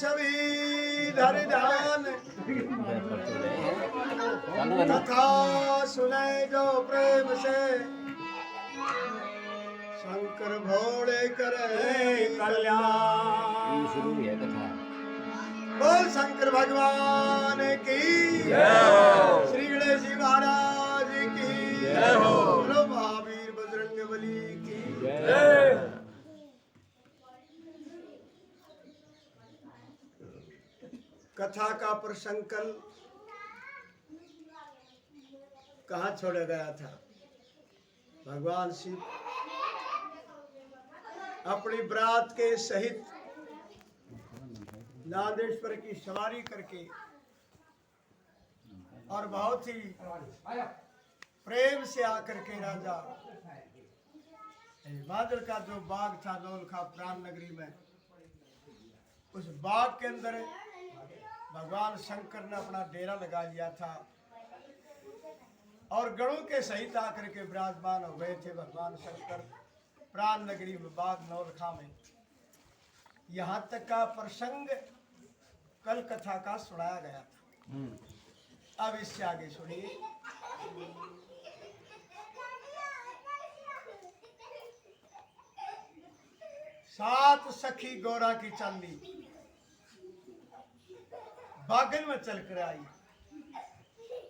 सभी धर ध्यान कथा सुने जो प्रेम से शंकर भोले करे कल्याण। शुरू है कथा। बोल शंकर भगवान की श्री गणेश जी महाराज की बोलो महावीर बजरंग बली की। कथा का प्रसंग कल कहाँ छोड़ा गया था? भगवान शिव अपनी बरात के सहित नादेश्वर की सवारी करके और बहुत ही प्रेम से आकर के राजा बादल का जो बाग था नौलखा प्राण नगरी में, उस बाग के अंदर भगवान शंकर ने अपना डेरा लगा लिया था और गणों के सहित आकर के विराजमान हो गए थे भगवान शंकर प्राण नगरी में, बाग नौलखा में। यहाँ तक का प्रसंग कल कथा का सुनाया गया था। अब इससे आगे सुनिए। सात सखी गौरा की चांदी बागन में चल कर आई।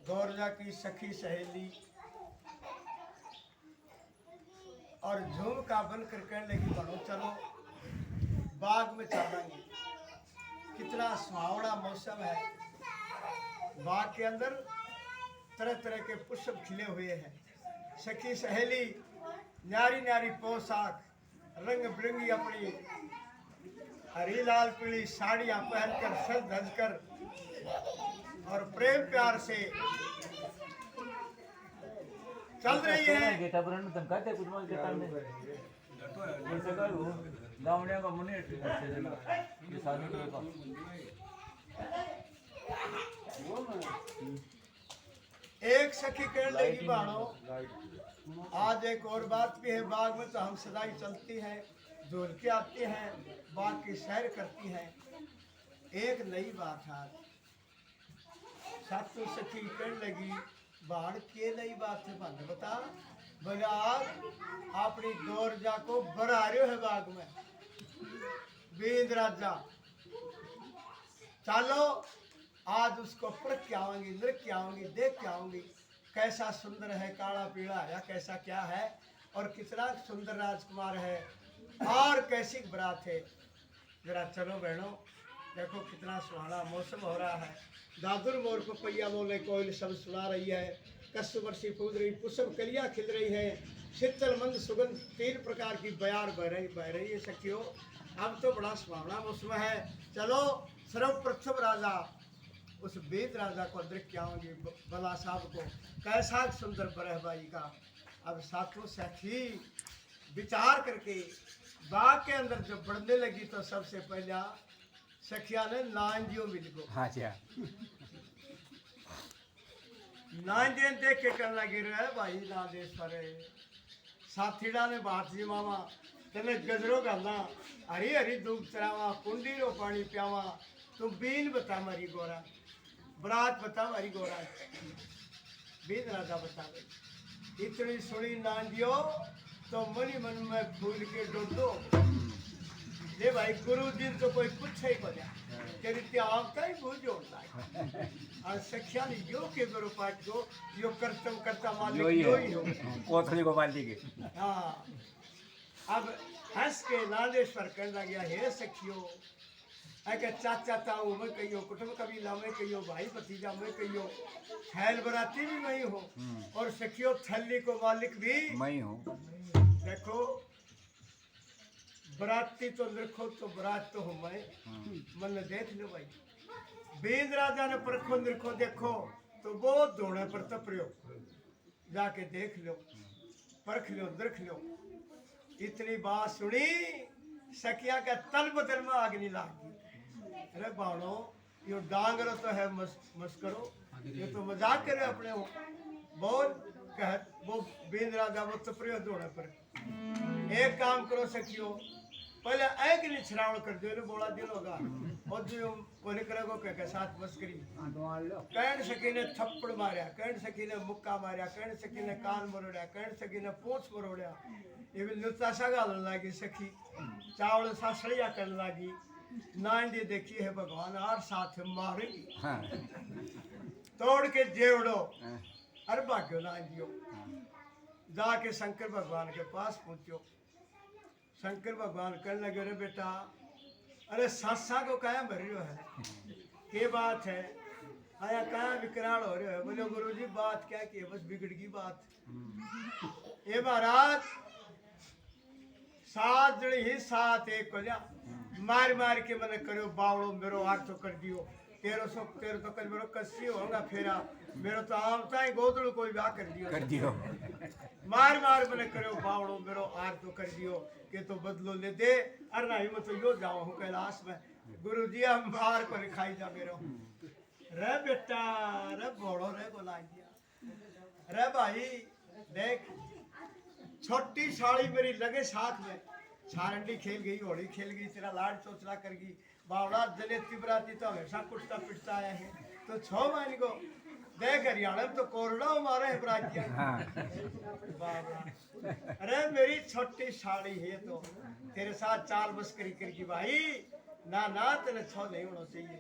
गौरजा की सखी सहेली और झुमका बनकर कहने लगी बनो चलो बाग में चलेंगे। कितना सुहावना मौसम है। बाग के अंदर तरह तरह के पुष्प खिले हुए हैं। सखी सहेली न्यारी न्यारी पोशाक रंग बिरंगी अपनी हरी लाल पीली साड़ियां पहनकर सज धज कर और प्रेम प्यार से चल रही है। एक सखी कहने लगी बाणो आज एक और बात भी है। बाग में तो हम सदा ही चलती हैं, झूल के आती हैं, बाग की सैर करती हैं। एक नई बात है। सातों सखी कहने लगी बाण के नई बात है बंद बता। बोले आज अपनी गौरजा को बरा रहे है बाग में वेद राजा। चलो आज उसको पढ़ के आऊंगी, नृत्य के आऊंगी, देख के आऊंगी कैसा सुंदर है, काला पीला या कैसा क्या है और कितना सुंदर राजकुमार है और कैसी बरात है। जरा चलो बहनों, देखो कितना सुहाना मौसम हो रहा है। दादुर मोर पपैया मोले कोयल सब सुना रही है। कस्सु वर्षी फूल रही, पुष्प कलियां खिल रही है। शीतल मंद सुगंध 3 प्रकार की बयार बह रही है। सखियों अब तो बड़ा सुहावना मौसम है। चलो सर्वप्रथम राजा उस वेद राजा को देख के आऊंगी, बला साहब को कैसा सुंदर बरहबाई का। अब सातों सखी विचार करके बाग के अंदर जब बढ़ने लगी तो सबसे पहला सखिया ने नांजियो मिल गो। हाँ जी नांजे देख के करना गिर रहा है भाई नादेश्वर साथीड़ा ने बात जी मामा तेने गजरो गाना हरी हरी दूध चरावा कुंडी रो पानी प्यावा तुम बीन बता मारी गोरा बरात बता मारी गोरा। बीन राजा बता गई। इतनी सुनी नांजियो तो मनी मन में फूल के डोडो ले भाई गुरु दिन तो कोई कुछ ही बजा तेरी त्याग का ही भूल जोड़ता और सख्या ने यो के गुरु पाठ को यो कर्तव्य करता मालिक यो ही हो कोथली को मार दी गई। हाँ अब हंस के नादेश्वर कहने गया हे सखियो ऐके चाचा ताऊ में कहियो कुटुंब कबीला में कहियो भाई भतीजा में कहियो छैल बराती भी मैं हो और सखियो थल्ली को मालिक भी मैं हूँ। देखो बराती तो देखो तो बरात तो हूँ मैं मन देख लो भाई। वेद राजा ने परखो निरखो देखो तो बहुत धोने पर तपरियो जाके देख लो परख लो देख लो। इतनी बात सुनी सखिया का तल बदल में आग नहीं लागी। अरे बाणो यो डांगरो तो है मस्करो ये तो मजाक करे अपने हो बहुत कह वो वेद राजा वो तपरियो धोने पर। एक काम करो सखियो पहले एक नहीं छरावल कर दियो ने बोला दिल होगा और जो कोने करेगो के साथ बस करी कहन सकी ने थप्पड़ मारया कहन सकी ने मुक्का मारया कहन सकी ने कान मरोड़या कहन सकी ने पूंछ मरोड़या ये भी लुत्ता सा गालन लागी सखी चावल सा सड़िया करने लागी नांदी देखी है भगवान और साथ मारेगी हाँ तोड़ के जेवड़ो अरे भाग्यो नांदियो जाके शंकर भगवान के पास पहुंचो शंकर भगवान कहने लगे रे बेटा अरे सासा को कहाँ भर रहे है ये बात है आया कहाँ विकराल हो रहे हो बोले गुरुजी बात क्या की है बस बिगड़ गई बात ये महाराज 7 जने ही 7 एक को लिया मार मार के मैंने करो बावड़ो मेरो हाथ तो कर दियो 1313 तो कल मेरो कस्सी होगा फेरा मेरो तो आमता ही गोदड़ू कोई ब्याह कर दियो मार मार मैंने करो बावड़ो मेरो हाथ तो कर दियो के तो बदलो ले दे अरे नहीं मैं तो यो जाऊं हूँ कैलाश में गुरु जी हम मार को खाई जा मेरो रे बेटा रे बोड़ो रे बोला दिया रे भाई देख छोटी साड़ी मेरी लगे साथ में सारंडी खेल गई होली खेल गई तेरा लाड चोचला कर गई बावड़ा जले तिबराती तो हमेशा कुटता पिटता आया है तो 6 महीने को देख हरियाणा में तो कोरडा मारे है बरातिया अरे मेरी छोटी साड़ी है तो तेरे साथ चाल बस करी करगी भाई ना ना तेरे 6 नहीं होना चाहिए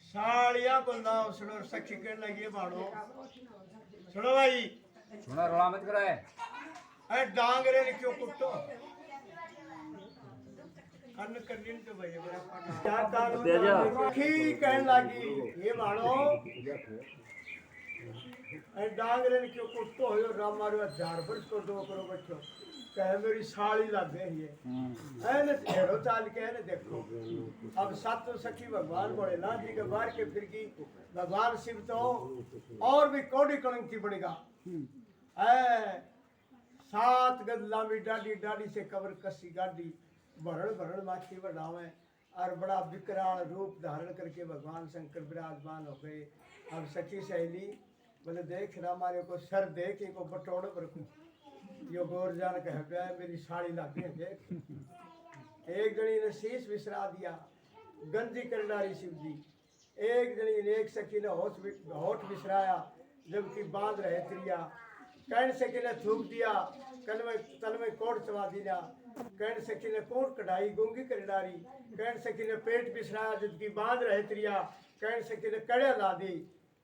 साड़िया को नाम सुनो सखी कहने लगी बाड़ो सुनो भाई सुना रोड़ा मत कराए अरे डांगरे ने क्यों कुटो कन्न कन्नीन तो भाई क्या कानून ठीक कहने लगी ये मानो अरे डांगरे ने क्यों कुटो हो राम मारो 1000 वर्ष को दो करो बच्चों कहे मेरी साड़ी लग गई है ऐने ढेरों चाल के है देखो अब सातों सखी भगवान भोलेनाथ जी के बाहर के फिर की भगवान शिव तो और भी कोड़ी कलंकी बनेगा 7 गज लांबी डाडी डाडी से कवर कसी गाड़ी भरण भरण माखी बढ़ावे और बड़ा विकराल रूप धारण करके भगवान शंकर विराजमान हो गए अब सखी सहेली बोले देख रामारे को सर देख इनको बटोड़ पर यो गोर जान कह पे मेरी साड़ी लागे देख एक जनी ने शीश विसरा दिया गंजी कर डाली शिव जी एक जनी ने एक सखी ने होठ विसराया जबकि बांध रहे त्रिया कहन सखी ने थूक दिया तन में कोट चबा दिया कहन सखी ने कोट कढ़ाई गूंगी कर डाली कहन सखी ने पेट बिसराया जबकि बांध रहे त्रिया कहन सखी ने कड़े ला दी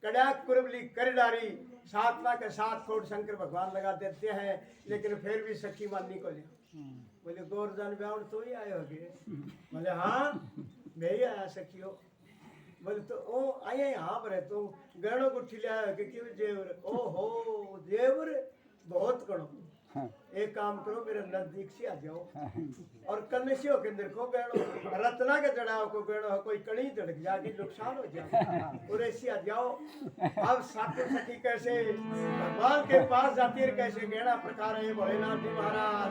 कड़ा कुरबली कर डाली 7 के 7 कोट शंकर भगवान लगा देते हैं लेकिन फिर भी सखी माननी को लिया बोले गोरजान ब्याह तो ही आए होगे बोले हाँ मैं ही आया सखियो बोले तो ओ आए यहाँ पर है तो गहनों को ठिलाया कि क्यों जेवर ओहो जेवर बहुत करो एक काम करो मेरे नजदीक से आ जाओ और कन्ने से होकर देखो गहनों रत्ना के चढ़ाओ को गहनों कोई कड़ी धड़क जाएगी नुकसान हो जाए और ऐसे आ जाओ अब साथी सखी कैसे भगवान के पास जाती है कैसे गहना प्रकार है भोलेनाथ जी महाराज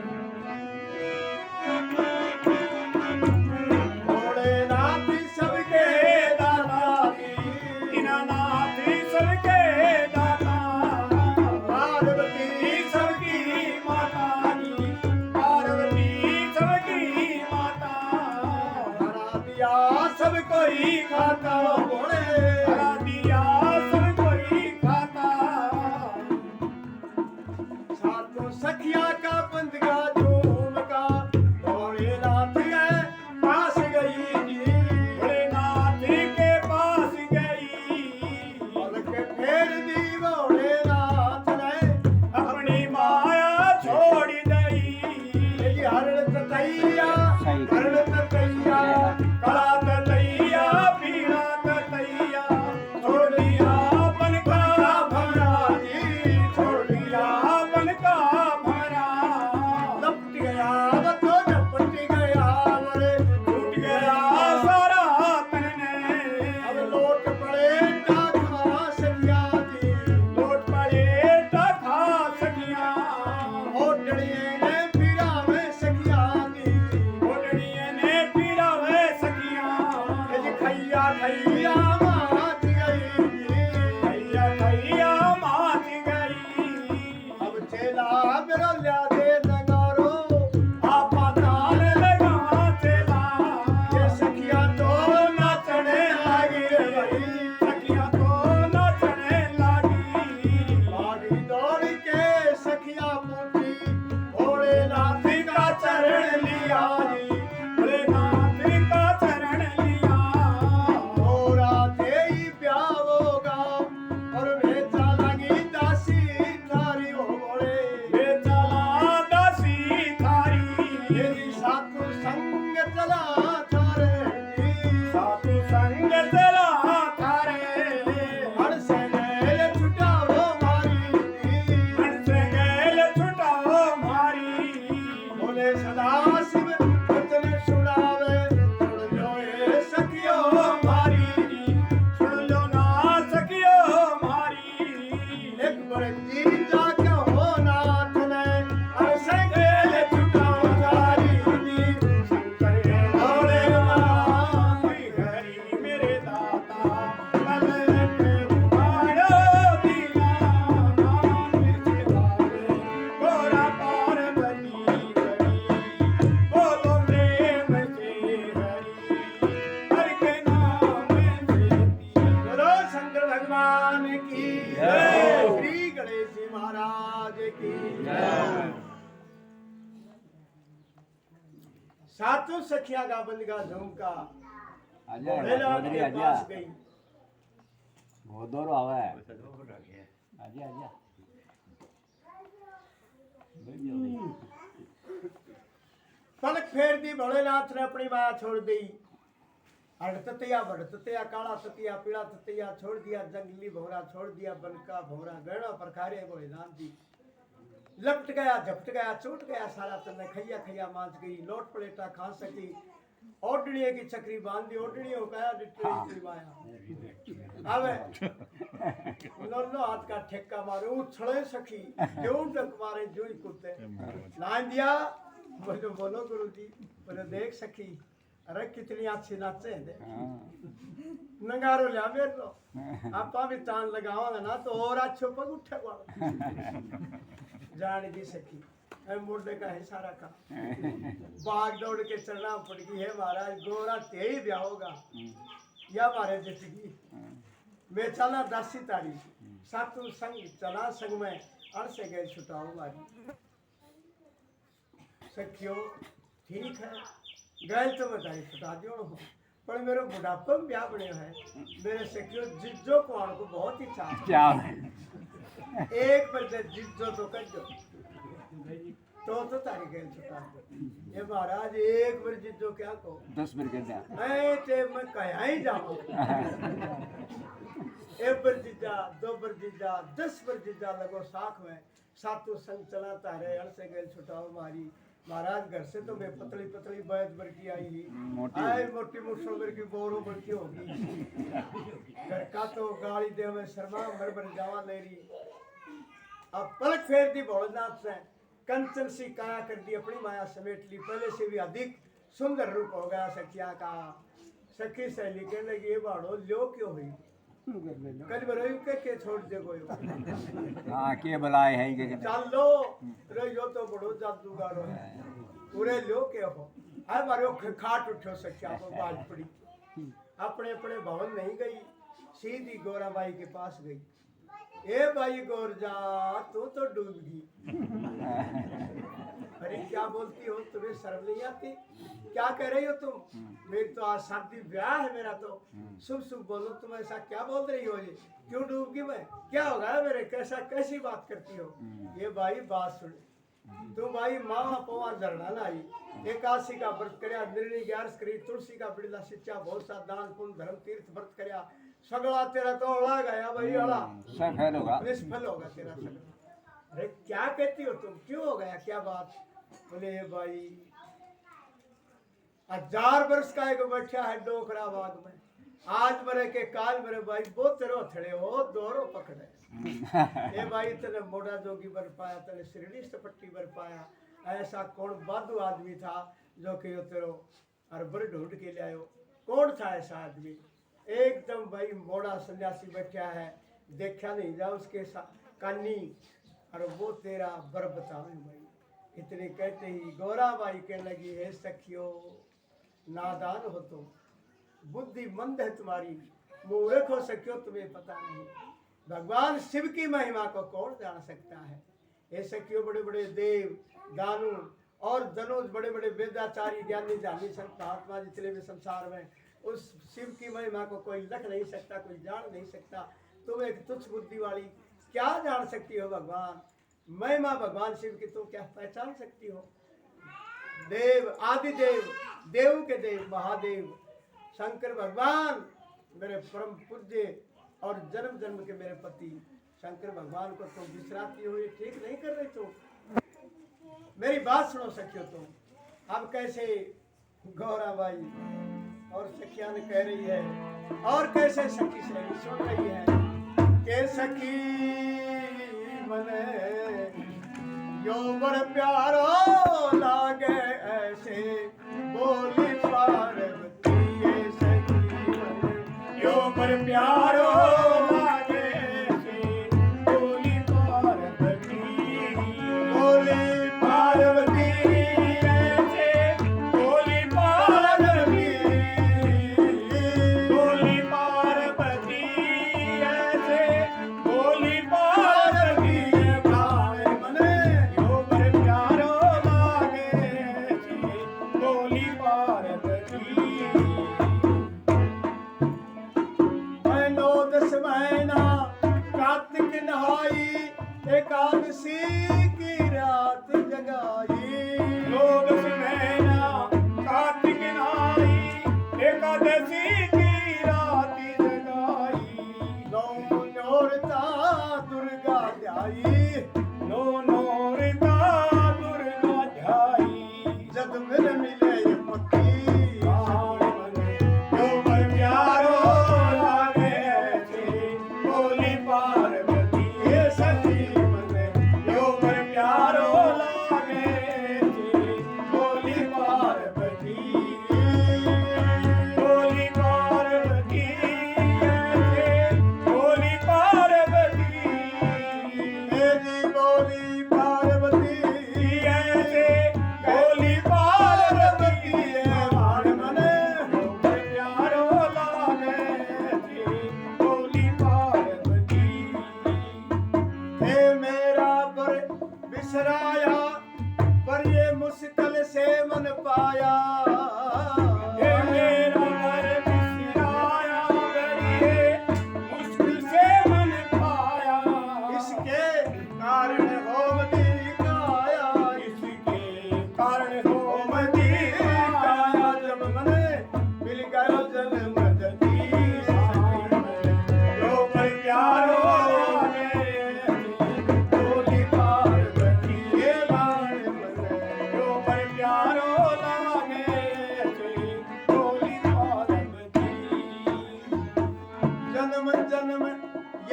भोलेनाथ सबके दाता दीनानाथ सबके दाता पार्वती सबकी माता पार्वती सबकी माता हरा दिया सब कोई खाता भोले हरा दिया सब कोई खाता सातों सखिया का बंदगा झूम का भोलेनाथ है पास गई जी भोलेनाथ के पास गई पलक फेर दी भोलेनाथ ने अपनी माया छोड़ दई हरण ततैया कला ततैया पीड़ा ततैया मेरी साधु संग चला थारे जी साधु संग चला थारे हर से गैल छुटाओ मारी हर से गैल छुटाओ मारी बोले सदा शिव वचन सुनावे सुन लो ये सखियो मारी सुन लो ना सकियो मारी एक बार जी जाके हो नाथ ने हर से गैल छुटाओ मारी शंकर भोले नाथ हरि मेरे दाता कल के मारो दीना नाम सिवावे गोरा पार्वती हरि बोलो प्रेम से हरि हर के नाम से बोलो शंकर भगवान की जय। श्री गणेश जी महाराज की सातों सखिया का बंदगा झुमका आजा भोलेनाथ चौधरी के आजा पास गई बहुत दूर आवा है आजा आजा बैठ जाओ भाई। पलक फेर दी भोलेनाथ ने अपनी माया छोड़ दी अड़ततिया बढ़ततिया काला ततिया पीला ततिया छोड़ दिया जंगली भौरा छोड़ दिया बनका भौरा गहना प्रखारे भोलेनाथ जी लपट गया झपट गया चोट गया सारा तने खैया खैया मांच गई लोट पलेटा खा सकी ओडणिये की चक्री बांध दी ओडणी हो गया डिटेल माया आवे लो हाथ का ठेका मारे उछले सखी जो डक मारे जो ही कुत्ते ना दिया बोलो बोलो गुरु जी बोले देख सखी अरे कितनी अच्छी नाचे हैं हाँ नंगारो लिया मेरे को आपा भी तान लगावांगे ना तो और अच्छो पग उठेगा जान की सखी ऐ मुर्दे का है सारा का भाग दौड़ के चलना पड़गी है महाराज गोरा ते ही ब्याह होगा या मारे जिंदगी मैं चला 10 तारीख सातु संग चला संग में अड़ से गए छुटाओ मारी सखियो ठीक है गए तो मैं तारी छुटा दियो हो पर मेरे बुढ़ापे में ब्याह बने है मेरे सखियो जिज्जो को आने को बहुत इच्छा है क्या एक बजे जिज्जो तो कर दो तो तारी गए छुटा दो ये महाराज एक बार जिज्जो क्या को 10 मिनट कहते हैं ऐ ते मैं कहा ही जाऊं एक बार जिज्जा 2 बार जिज्जा 10 बार जिज्जा लगो साख में सातों संग चला तारे अड़ से गए छुटाओ मारी महाराज घर से तो मैं पतली पतली बैज भर की आई ही मोटी मुठो भर की बोरो भर की होगी घर का तो गाड़ी दे में शर्मा भर भर जावा ले रही अब पलक फेर दी भोलेनाथ से कंचन सी काया कर दी अपनी माया समेट ली पहले से भी अधिक सुंदर रूप हो गया सखिया का सखी सहेली के लगी ये बाड़ो लो क्यों हुई कल बरोई के छोड़ दे कोई हाँ के बुलाए हैं के चल लो रे यो तो बड़ो जादूगार है पूरे लो के हो आए मारो खाट उठो सखिया को बाज पड़ी अपने अपने भवन नहीं गई सीधी गोराबाई के पास गई ए भाई गोर जा तू तो डूब गई अरे क्या बोलती हो तुम्हें शर्म नहीं आती क्या कह रही हो तुम मेरी तो आज शादी ब्याह है मेरा तो शुभ शुभ बोलो तुम ऐसा क्या बोल रही हो ये क्यों डूब गई मैं क्या होगा मेरे कैसा कैसी बात करती हो ये भाई बात सुन तू भाई माँ पवा झरना लाई एकादशी का व्रत करया निर्णय 11 करी तुलसी का बिड़ला शिक्षा बहुत सा दान पुण्य धर्म तीर्थ व्रत करया सगड़ा तेरा तो ओला गया भाई ओला सब फेल होगा निष्फल होगा तेरा सगड़ा अरे क्या कहती हो तुम क्यों हो गया क्या बात बोले भाई 1000 वर्ष का एक बैठा है डोकरा बाग में आज मरे के काल मेरे भाई वो तेरो थड़े हो दोरो पकड़े ये भाई तेने मोड़ा जोगी बर पाया तेने शिरडी सपट्टी बर पाया ऐसा कौन बादू आदमी था जो कि यो तेरो अरबर ढूंढ के ले आयो कौन था ऐसा आदमी एकदम भाई मोड़ा सन्यासी बैठा है देखा नहीं जा उसके कानी और वो तेरा बर बतावे भाई इतने कहते ही गोरा भाई कहने लगी है सखियो नादान हो तो बुद्धि मंद है तुम्हारी मूर्ख हो सखियो तुम्हें पता नहीं भगवान शिव की महिमा को कौन जान सकता है ये सखियो बड़े बड़े देव दानू और धनुष बड़े बड़े वेदाचारी ज्ञानी जानी संत महात्मा जितने भी संसार में उस शिव की महिमा को कोई लख नहीं सकता कोई जान नहीं सकता तुम एक तुच्छ बुद्धि वाली क्या जान सकती हो भगवान महिमा भगवान शिव की तुम क्या पहचान सकती हो देव आदिदेव देव के देव महादेव शंकर भगवान मेरे परम पूज्य और जन्म जन्म के मेरे पति शंकर भगवान को तुम विश्रांति हुई ठीक नहीं कर रहे तुम। मेरी बात सुनो सखियो तुम। अब कैसे गौराबाई और सखिया ने कह रही है और कैसे सखी से सुन रही है के सखी मने यो बर प्यारो लागे ऐसे बोली पार्वती ये सखी मने यो पर प्यारो लागे से बोली पार्वती बोली पार्वती ऐसे बोली पार्वती बोली पार्वती ऐसे बोली पार्वती प्राण मने यो पर प्यारो लागे से बोली पार्वती महीनो 10 महीना कार्तिक नहाई एकादशी की रात जगाई लोग सुनैना कार्तिक नाई एकादशी की राति जगाई नौ नौरता दुर्गा ध्याई नो नोरता दुर्गा ध्याई जद मिल मिले ये पति प्राण मने यो पर प्यारो लागे ऐसे बोली पार्वती ये सखी मने यो पर प्यारो लागे ऐसे बोली पार्वती बोली पार्वती ऐसे बोली पार्वती मेरी बोली पार्वती ऐसे बोली पार्वती प्राण मने प्यारो लागे ऐसे बोली पार्वती हे मेरा पर बिसराया पर ये मुश्किल से मन पाया हे मेरा घर बिसराया गरिए मुश्किल से मन पाया इसके कारण होमती काया इसके कारण हो होमती काया जब मने मिल गयो जन्म जती यो पर प्यारो लागे बोली पार्वती ये बाण मने यो पर प्यारो लागे बोली पार्वती जन्म जन्म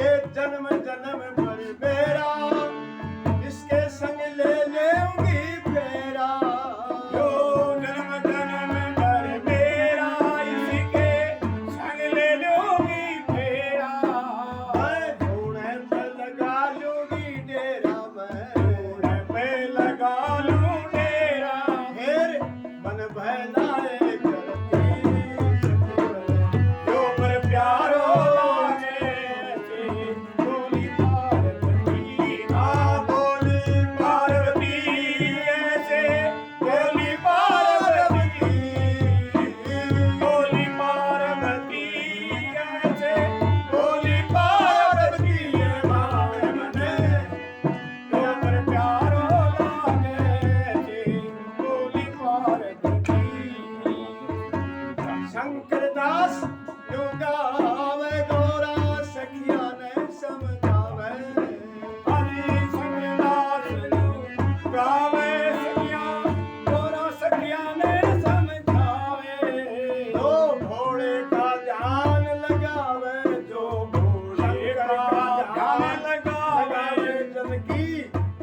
ये जन्म जन्म पर मेरा इसके संग ले लेंगी फेरा यो जन्म जन्म पर मेरा इसके संग ले लूंगी फेरा मैं ढूंढे पर लगा लूंगी डेरा मैं पे लगा लूं डेरा फिर मन बहलाए करती यो पर प्यारो लागे ऐसे बोली पार्वती आ बोली पार्वती ऐसे बोली पार्वती बोली पार्वती ऐसे बोली पार्वती बाण मने यो पर प्यारो लागे ऐसे बोली पार्वती शंकर दास गावे गौरा सखिया ने समझावे हरि संगदास गावे सखिया गोरा सखिया ने समझावे दो घोड़े का ध्यान लगावे जो भोले का ध्यान लगावे जन की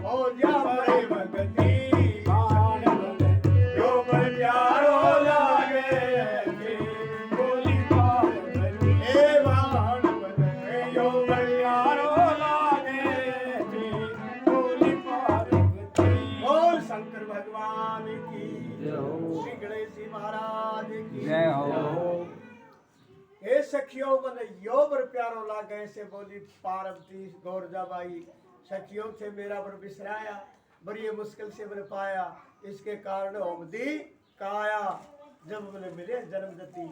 हो जा बड़े भगती प्राण मने यो पर प्यारो लागे ऐसे बोली पार्वती हे बाण बने यो पर प्यारो लागे ऐसे बोली पार्वती बोल शंकर भगवान की श्री गणेश जी महाराज की जय हो। हे सखियों मन यो बर प्यारो लागे से बोली पार्वती गौरजाबाई सखियों से मेरा बर बिसराया बड़ी मुश्किल से मैंने पाया इसके कारण होमदी काया जब मैंने मिले जन्म दती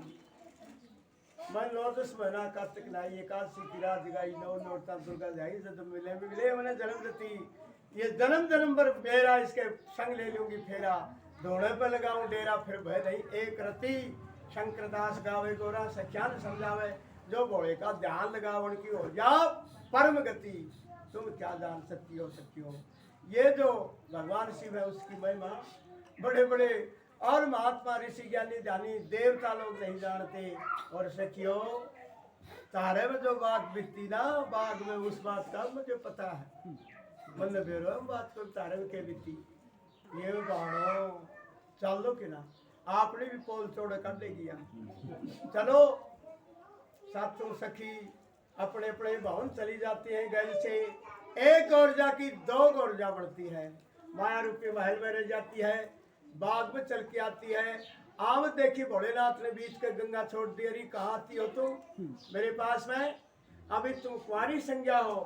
मैं 9-10 महीना कार्तिक लाई एकादशी की रात जगाई नौ नौरता दुर्गा जाई जब मिले मैंने जन्म दती ये जन्म जन्म पर मेरा इसके संग ले लूंगी फेरा दौड़े पे लगाऊं डेरा फिर भय नहीं एक रति शंकरदास गावे गोरा सख्यान समझावे जो भोले का ध्यान लगावन की हो जाओ परम गति तुम क्या जान सकती हो ये जो भगवान शिव है उसकी महिमा बड़े बड़े और महात्मा ऋषि ज्ञानी ध्यानी देवता लोग नहीं जानते और सखियो तारे में जो बात बीतती ना बाग में उस बात का मुझे पता है मतलब बेरो बात को तारे में क्या बीती ये बाणो चल लो कि ना आपने भी पोल छोड़ कर ले गया चलो सातों सखी अपने अपने भवन चली जाती है गल से एक गौरजा की दो गौरजा बढ़ती है माया रूपी महल में रह जाती है बाग में चल के आती है आम देखी भोलेनाथ ने बीच के गंगा छोड़ दी अरे कहाँ आती हो तुम मेरे पास में अभी तुम कुंवारी संज्ञा हो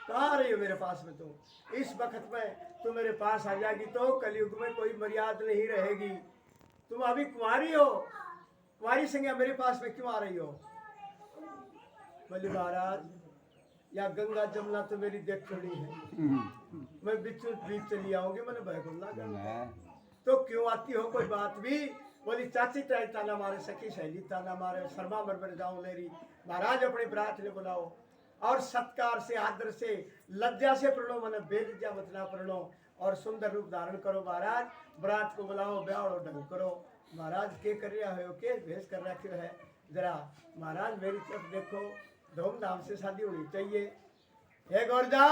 कहाँ आ रही हो मेरे पास में तुम इस वक्त में तुम मेरे पास आ जाएगी तो कलयुग में कोई मर्यादा नहीं रहेगी तुम अभी कुंवारी हो कुंवारी संज्ञा मेरे पास में क्यों आ रही हो बोले महाराज या गंगा जमुना तो मेरी देख छोड़ी है मैं बिच्छू बीच चली आऊंगी मैंने भयगुल्ला करना तो क्यों आती हो कोई बात भी बोली चाची ताई ताना मारे सखी सहेली ताना मारे शर्मा मर जाऊं लेरी महाराज अपनी बरात ने बुलाओ और सत्कार से आदर से लज्जा से प्रणो मैंने बेलज्जा बतना प्रणो और सुंदर रूप धारण करो महाराज बरात को बुलाओ ब्याह ढंग करो महाराज के कर रहा हो के भेष कर रखे है जरा महाराज मेरी तरफ देखो धूमधाम से शादी होनी चाहिए हे गौरजा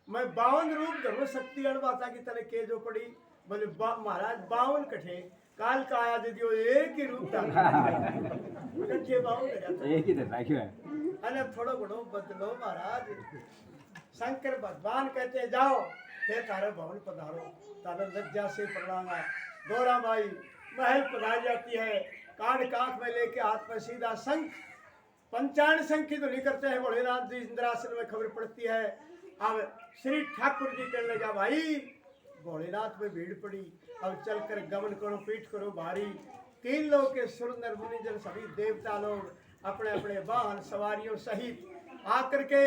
मैं 52 रूप धर्म शक्ति अड़वाता की तरह के जो पड़ी बोले महाराज 52 कठे काल का आया दे दियो एक ही रूप कठे 52 एक ही तो राख्यो है अरे थोड़ो घणो बदलो महाराज शंकर भगवान कहते जाओ थे तारे भवन पधारो तारे लज्जा से प्रणांगा गौरा माई महल पधार जाती है कान कांख में लेके हाथ में सीधा शंख पंचाण शंख की ध्वनि करते हैं भोलेनाथ जी इंद्रासन में खबर पड़ती है अब श्री ठाकुर जी कहने लगा भाई भोलेनाथ में भीड़ पड़ी अब चलकर गमन करो पीठ करो भारी 3 लोग के सुरनर मुनिजन सभी देवता लोग अपने अपने वाहन सवारियों सहित आकर के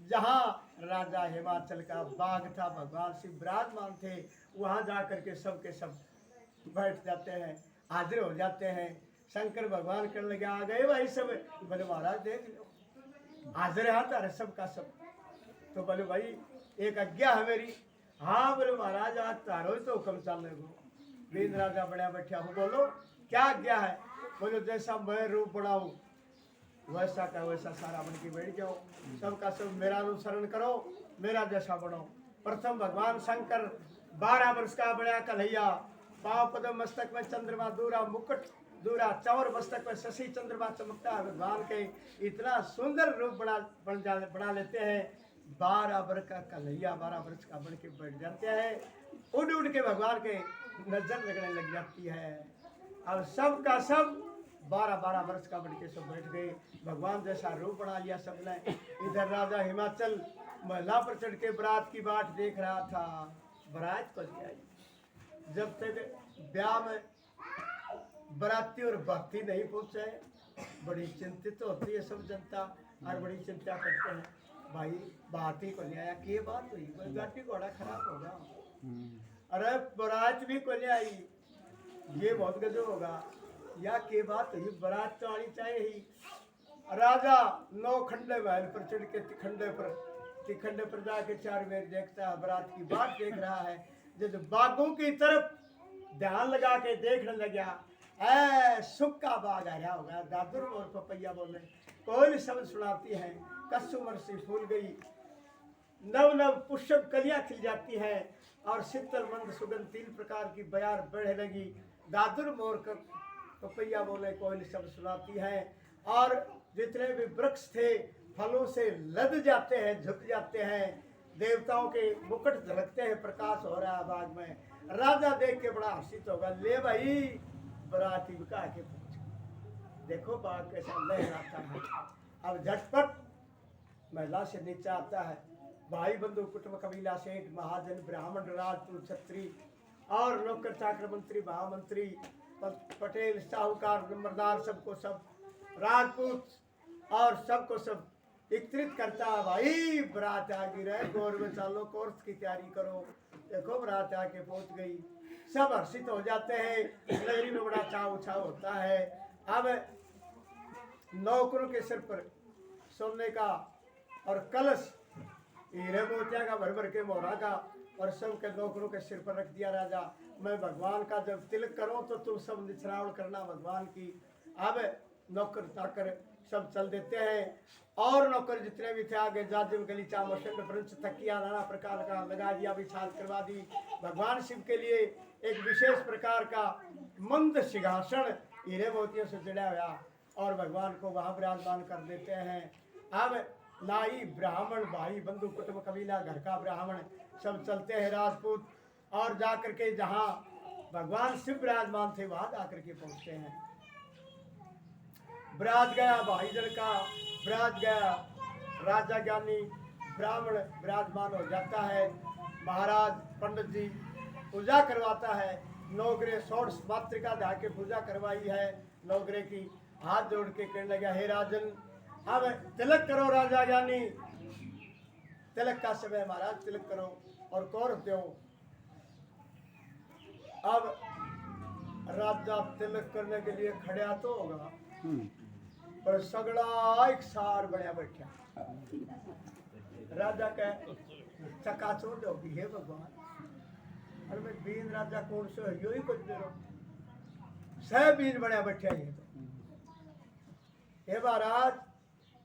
जहाँ राजा हिमाचल का बाग था भगवान शिव विराजमान थे वहाँ जाकर के सब बैठ जाते हैं हाजिर हो जाते हैं शंकर भगवान करने लगे आ गए भाई सब बोले महाराज देख लो हाजिर है तारे सब का सब तो बोले भाई एक आज्ञा है मेरी हाँ बोले महाराज आज तारो तो हुक्म चलने को वीर राजा बड़ा बैठा हूँ बोलो क्या आज्ञा है बोलो जैसा मैं रूप बढ़ाऊं वैसा का वैसा सारा बन के बैठ जाओ सबका सब मेरा अनुसरण करो मेरा जैसा बनो प्रथम भगवान शंकर 12 वर्ष का बड़ा कन्हैया पाव पदम मस्तक में चंद्रमा दूरा मुकुट दूरा चौर मस्तक में शशि चंद्रमा चमकता है भगवान के इतना सुंदर रूप बना लेते हैं 12 वर्ष का कन्हैया 12 वर्ष का बन के बैठ जाते हैं उड़ उड़ के भगवान के नजर लगने लग जाती है अब सब का सब 12 वर्ष का बन के सब बैठ गए भगवान जैसा रूप बना लिया सबने इधर राजा हिमाचल महिला पर चढ़ के बरात की बाट देख रहा था बरात को आई जब तक ब्याह में बराती और भक्ति नहीं पहुंचे बड़ी चिंतित तो होती है सब जनता और बड़ी चिंता करते हैं भाई बात ही को नहीं आया क्या बात हुई कोई गाड़ी घोड़ा खराब होगा अरे बरात भी को नहीं आई ये बहुत गजब होगा या के बात हुई बरात तो आनी चाहिए ही राजा 9 खंडे महल पर चढ़ के तिखंडे पर जाके 4 बेर देखता है बरात की बात देख रहा है जब बागों की तरफ ध्यान लगा के देखने लगा सुख का बाग आ रहा होगा दादुर और पपैया बोले कोई शब्द सुनाती है कस्सुमर सी फूल गई नव नव पुष्प कलियां खिल जाती है और शीतल मंद सुगंध 3 प्रकार की बयार बढ़ने लगी दादुर मोर पपैया बोले कोई शब्द सुनाती है और जितने भी वृक्ष थे फलों से लद जाते हैं झुक जाते हैं देवताओं के मुकुट झलकते हैं प्रकाश हो रहा है बाग में राजा देख के बड़ा हर्षित होगा ले भाई बराती बिका के पहुंच देखो बाग कैसा लहराता है अब झटपट महिला से नीचे आता है भाई बंधु कुटुंब कबीला सेठ महाजन ब्राह्मण राजपूत क्षत्रिय और नौकर चाकर मंत्री महामंत्री पटेल साहूकार नंबरदार सबको सब राजपूत और सबको सब एकत्रित करता है भाई बरात आ गई रहे गौर में चालो कोर्स की तैयारी करो देखो बरात आके पहुंच गई सब हर्षित हो जाते हैं। नगरी में बड़ा चाव उछाव होता है। अब नौकरों के सिर पर सोने का और कलश हीरे मोतिया का भर भर के मोहरा का और सब के नौकरों के सिर पर रख दिया। राजा मैं भगवान का जब तिलक करूं तो तुम सब निछरावल करना भगवान की। अब नौकर चाकर सब चल देते हैं और नौकर जितने भी थे आगे जाजिम गलीचा मशंड ब्रंच तकिया नाना प्रकार का लगा दिया, बिछाल करवा दी। भगवान शिव के लिए एक विशेष प्रकार का मंद सिंहासन हीरे मोतियों से जड़ा हुआ और भगवान को वहां विराजमान कर देते हैं। अब नाई ब्राह्मण भाई बंधु कुटुंब कबीला घर का ब्राह्मण सब चलते हैं राजपूत और जाकर के जहां भगवान शिव विराजमान थे वहां जाकर के पहुंचते हैं। ब्राज गया भाई जन का, ब्राज गया राजा ज्ञानी ब्राह्मण विराजमान हो जाता है। महाराज पंडित जी पूजा करवाता है। नौकरे षोडश मातृका धा के पूजा करवाई है। नौकरे की हाथ जोड़ के कहने लगा, हे राजन अब तिलक करो राजा ज्ञानी, तिलक का समय महाराज तिलक करो और कौर दो। अब राजा तिलक करने के लिए खड़ा तो होगा पर सगड़ा एक सार बढ़िया बैठा। राजा कह चकाचौंध होगी, हे भगवान अरे मैं बीन राजा कौन से है यो ही कुछ दे रहा सह बीन बढ़िया बैठा। ये तो हे महाराज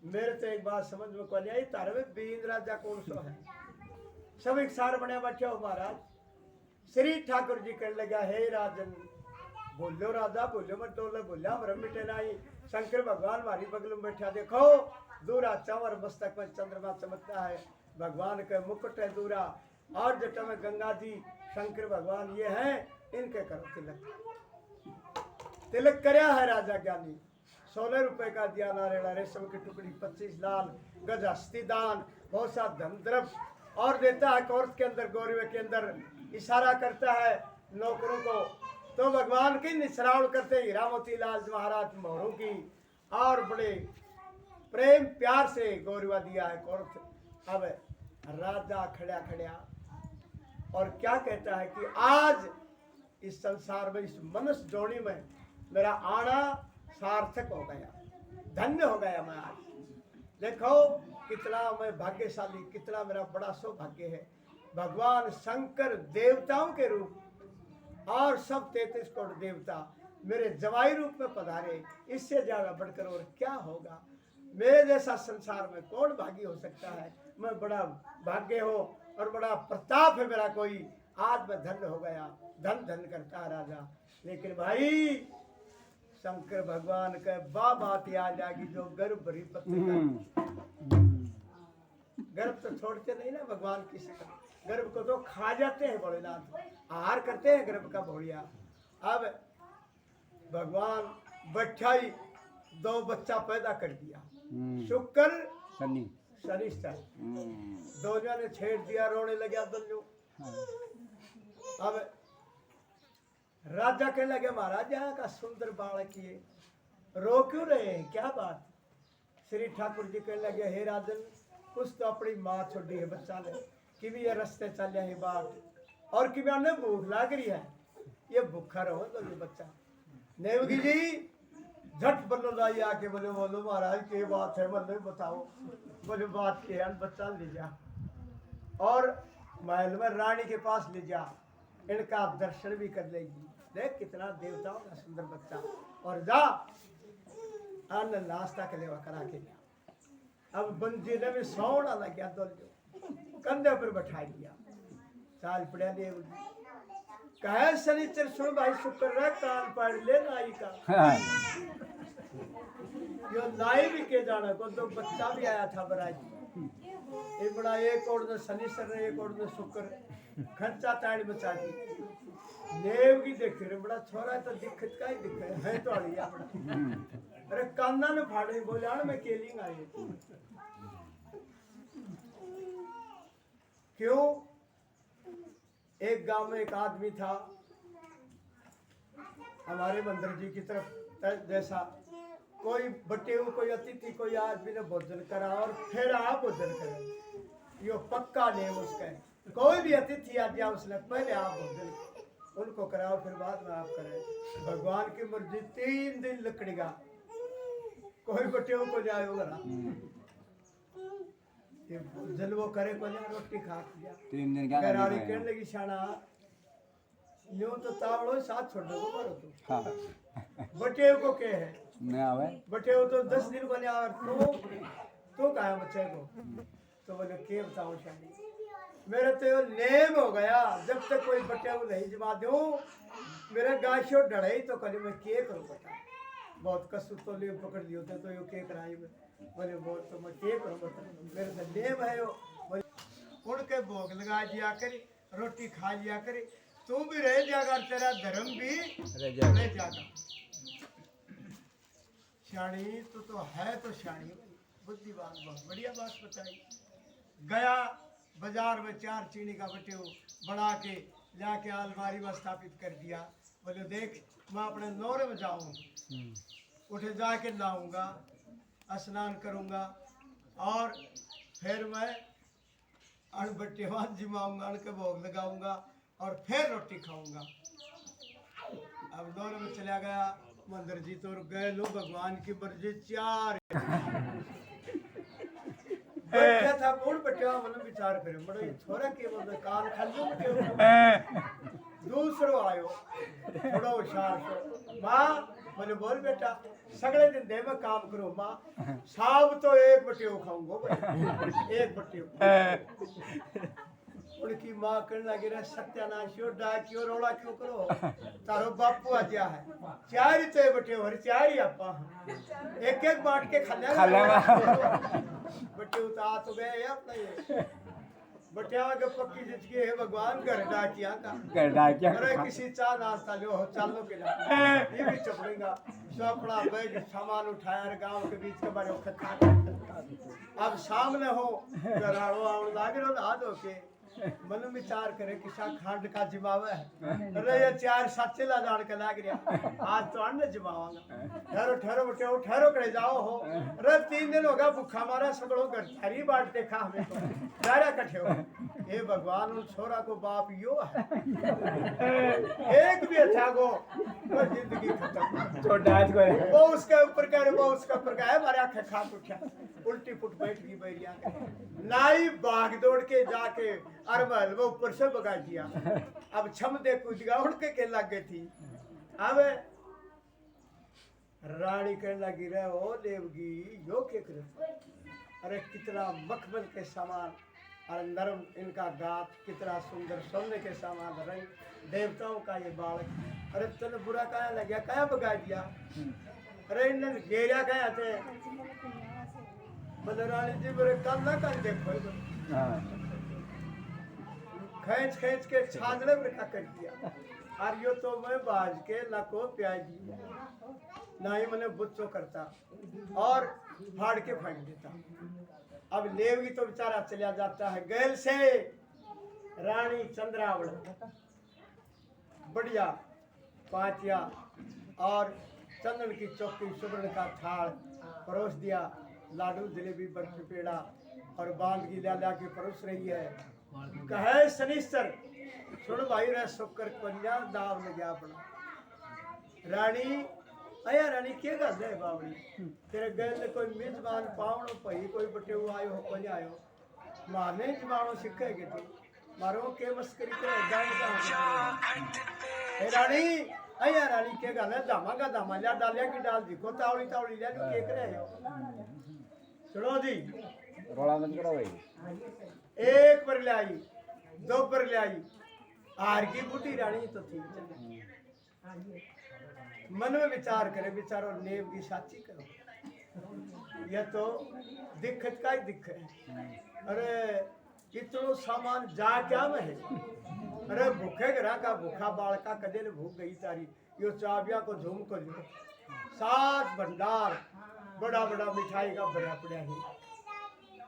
मेरे तो एक बात समझ में को नहीं आई, तारे में बीन राजा कौन सा है? सब एक सार बढ़िया बैठे हो महाराज। श्री ठाकुर जी कहने लगा, हे राजन बोलो राजा बोलो मत डोले, बोलिया ब्रह्म मिटे नहीं। शंकर भगवान हमारी बगल में बैठा, देखो दूरा चंवर मस्तक में चंद्रमा चमकता है, भगवान के मुकुट है दूरा और जटा में गंगा जी शंकर भगवान ये हैं, इनके करो तिलक। तिलक करया है राजा ज्ञानी। 16 रुपए का दिया नारेला, रेशम की टुकड़ी 25 लाल गज हस्ती दान, बहुत सा धन द्रव्य और देता है। औरत के अंदर गौरव के अंदर इशारा करता है नौकरों को, तो भगवान की निश्रावण करते हीरा मोती लाल महाराज मोहरों की और बड़े प्रेम प्यार से गौरवा दिया है औरत। अब राजा खड़ा खड़ा और क्या कहता है कि आज इस संसार में इस मनुष्य जोड़ी में मेरा आना सार्थक हो गया, धन्य हो गया मैं आज। देखो कितना मैं भाग्यशाली, कितना मेरा बड़ा सौभाग्य है। भगवान शंकर देवताओं के रूप और सब 33 करोड़ देवता मेरे जवाई रूप में पधारे, इससे ज्यादा बढ़कर और क्या होगा? मेरे जैसा संसार में कौन भागी हो सकता है? मैं बड़ा भाग्य हो और बड़ा प्रताप है मेरा कोई, आज मैं धन्य हो गया। धन धन करता है राजा। लेकिन भाई शंकर भगवान के बात याद आ गई, जो गर्भ भरी पत्नी गर्भ तो छोड़ते नहीं ना भगवान किसी का, गर्भ को तो खा जाते हैं भोलेनाथ, आहार करते हैं गर्भ का भोलिया। अब भगवान बच्चाई 2 बच्चा पैदा कर दिया, शुक्र शनि शनिश्चर, दोनों ने छेड़ दिया, रोने लगा दोनों। अब राजा कहने लगे, महाराज यहाँ का सुंदर बालक ये रो क्यों रहे हैं, क्या बात? श्री ठाकुर जी कहने लगे, हे राजन कुछ तो अपनी माँ छोड़ी है बच्चा ने, कि भी ये रस्ते चल है बात और कि भी भूख लाग रही है, ये भूखा रहो तो ये बच्चा। नेवगी जी झट बनो लाई आके बोले, बोलो महाराज की बात है, मतलब बताओ। बोले बात के है, बच्चा ले जा और महल में रानी के पास ले जा, इनका दर्शन भी कर लेगी। देख कितना देवताओं का सुंदर बच्चा, और जा अन्न नाश्ता के लिए करा के लिया। अब बंजी ने भी सोना लग गया, दो कंधे पर बैठा दिया, चाल पड़ा दे कहे शनिचर सुन भाई शुक्र रह कान पढ़ ले नाई का। यो नाई भी के जाना को तो बच्चा भी आया था बराजी, ये बड़ा एक और ने शनिचर ने एक और ने शुक्र खर्चा ताड़ी बचा दी। नेव की देख रहे बड़ा छोरा तो दिक्कत का ही दिक्कत है तो अड़िया बड़ा। अरे कान्ना ने फाड़े बोले आने में केलिंग आए क्यों? एक गांव में एक आदमी था, हमारे मंदिर जी की तरफ जैसा, कोई बटे हुए कोई अतिथि कोई आदमी ने भोजन करा और फिर आप भोजन करें, यो पक्का नियम उसका है। कोई भी अतिथि आ गया उसने पहले आप भोजन, उनको कराओ फिर बाद में आप करें। भगवान की मर्जी 3 दिन लकड़ीगा कोई बटियों को जाए होगा ना ये जलवो करे को ना रोटी खा लिया 3 दिन क्या करारी कहने लगी शाना यूं तो तावड़ो साथ छोड़ दो मारो तो हाँ बटियों को के है मैं आवे बटियों तो 10 दिन को नहीं आवर तो कहा बच्चे को तो बोले के बताऊं शानी मेरा तो ये नेम हो गया जब तक कोई बटिया को नहीं जमा दूं मेरा गाशो डड़े तो कभी मैं के करूं बता बहुत कसु तो लिए पकड़ लियो थे तो यो के कराई बोले बहुत तो मैं के करूं बता मेरे तो नेम है यो उनके भोग लगा दिया करी रोटी खा लिया करी तू भी रह जाएगा तेरा धर्म भी रह जाएगा शानी तो है तो शानी बुद्धिवान बहुत बढ़िया बात बताई गया बाजार में 4 चीनी का बटेऊ बना के जाके अलमारी में स्थापित कर दिया बोले देख मैं अपने नौरे में जाऊँ उठे जाके नहाऊंगा स्नान करूंगा और फिर मैं अणबट्टेवान जिमाऊंगा अण के भोग लगाऊंगा और फिर रोटी खाऊंगा। अब नौरे में चला गया मंदिर जी तो गए लो भगवान की मर्जी 4 क्या था कौन बच्चा मतलब विचार करे बड़ो ये छोरा के मतलब कान खाली बच्चे दूसरो आयो थोड़ा होशियार सो माँ बोले बोल बेटा सगले दिन दे में काम करो माँ साब तो एक बटियो खाऊंगा एक बटियो उनकी माँ कहने लगी रे सत्यानाशियो डाकियो रोड़ा क्यों करो तारो बापू आ गया है 4 ही तो बटियो हर 4 ही आपा एक एक बांट के खा बटे उतार तो गए अपना ये बटिया के पक्की जिसकी है भगवान घर डाकिया का अरे किसी चाह नाश्ता लो चालो के ये भी चपड़ेगा सो अपना बैग सामान उठाया गांव के बीच के बारे अब सामने हो घराड़ो आउन लागे रो हाथ होके मन विचार करे कि खांड का जिमावा है अरे ये 4 साचे ला जान के लाग रहा आज तो अन्न जिमावांगा ठहरो ठहरो बटे ठहरो करे जाओ हो अरे 3 दिन होगा भूखा मारा सगड़ो घर थारी बाट देखा हमें तो सारा इकट्ठे हो हे भगवान उन छोरा को बाप यो है एक भी अच्छा गो तो जिंदगी खत्म तो डांस को वो उसके ऊपर कह वो उसके ऊपर कह है मारा खा उठा उल्टी फुट बैठ गई बैरिया नाई भाग दौड़ के जाके अरबल वो ऊपर से भगा दिया अब छम दे कूद गया उड़ के लग गई थी अब रानी कहने लगी रहे ओ देवगी यो के करे अरे कितना मखमल के सामान और नरम इनका गात कितना सुंदर सोने के सामान रंग देवताओं का ये बालक अरे तने बुरा कहा लग गया क्या भगा दिया अरे इन्हें घेरा गया थे मतलब रानी जी मेरे कल ना कल देखो खींच खींच के छागड़े में क्या कर दिया और यो तो मैं बाज के लको प्याज ना ही मैंने बुच्चो करता और फाड़ के फेंक देता। अब लेवगी तो बेचारा चला जाता है गैल से रानी चंद्रावल बढ़िया पांचिया और चंदन की चौकी सुवर्ण का थाल परोस दिया लाडू जलेबी बर्फी पेड़ा और बांध की ला के परोस रही है कहे शनिश्चर सुन भाई रे शुक्र कन्या दाव में गया अपना रानी अया रानी के गल है बावड़ी तेरे गल कोई मेजबान पावणो पई कोई बटे आयो हो कोई आयो माने जमानो सीखेगे तू मारो के मस्करी करे गाय का हे रानी अया रानी के गल है दामा ला डालिया की डाल दी को तावड़ी तावड़ी ले के करे हो सुनो जी रोड़ा मत करो भाई एक पर ले आई 2 पर ले आई हार की बूटी रानी तो थी मन में विचार करे विचारो नेव की साची करो यह तो दिक्कत का ही दिक्क है अरे इतना सामान जा क्या में है अरे भूखे घरा का भूखा बालका कदे ने भूख गई तारी यो चाबिया को झूम को लियो 7 भंडार बड़ा बड़ा मिठाई का भरा पड़ा है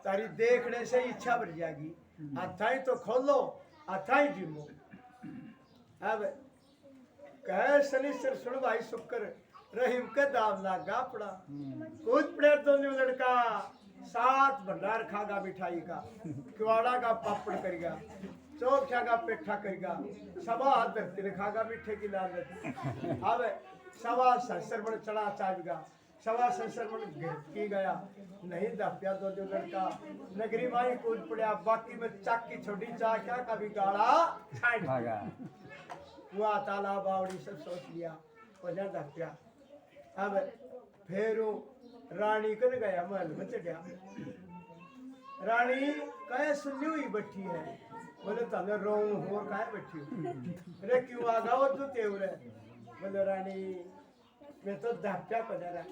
तारी देखने से इच्छा बढ़ जाएगी अथाई तो खोलो अथाई जिमो अब कहे शनिश्चर सुन भाई शुक्र रहीम के दाव लागा पड़ा कूद पड़े दोनों लड़का 7 भंडार खागा मिठाई का किवाड़ा का पापड़ कर गया चौक छागा पेठा करेगा सवा हाथ धरती रखागा मीठे की लालच अब सवा संसर बन चढ़ा चाहेगा सवा संसर बन की गया नहीं दापिया तो जो लड़का नगरी माई कूद पड़ा बाकी में चाक की छोटी चाक क्या कभी गाड़ा छाट भागा हुआ तालाब बावड़ी सब सोच लिया वजह दापिया अब फिर रानी कर गया महल में चढ़ा रानी कहे सुनी हुई बैठी है बोले तने रो हो काहे बैठी हो अरे क्यों आ गाओ तू तेवर बोले रानी मैं तो दाप्या पड़ा रहा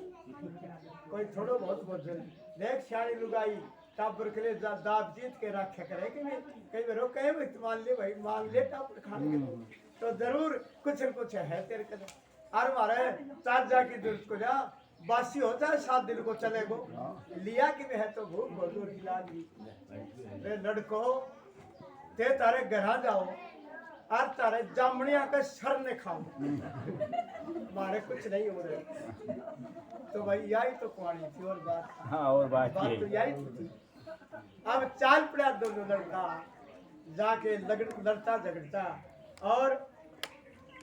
कोई थोड़ो बहुत बोझल देख शानी लुगाई टाबर के लिए दाब जीत के रखा करे कि नहीं कई बार कहे भाई मान ले भाई मांग ले टाबर खाने के तो जरूर कुछ न कुछ है तेरे कदम और मारे चार जा की दुरुस्त को जा बासी होता है 7 दिन को चलेगो लिया कि मैं है तो भूख बहुत खिला दी रे लड़को ते तारे घर जाओ और तारे जामनिया का सर ने खाओ मारे कुछ नहीं हो रहे तो भाई यही तो कहानी थी और बात हाँ और बात तो यही थी अब चाल पड़ा दोनों लड़का जाके लड़ता झगड़ता और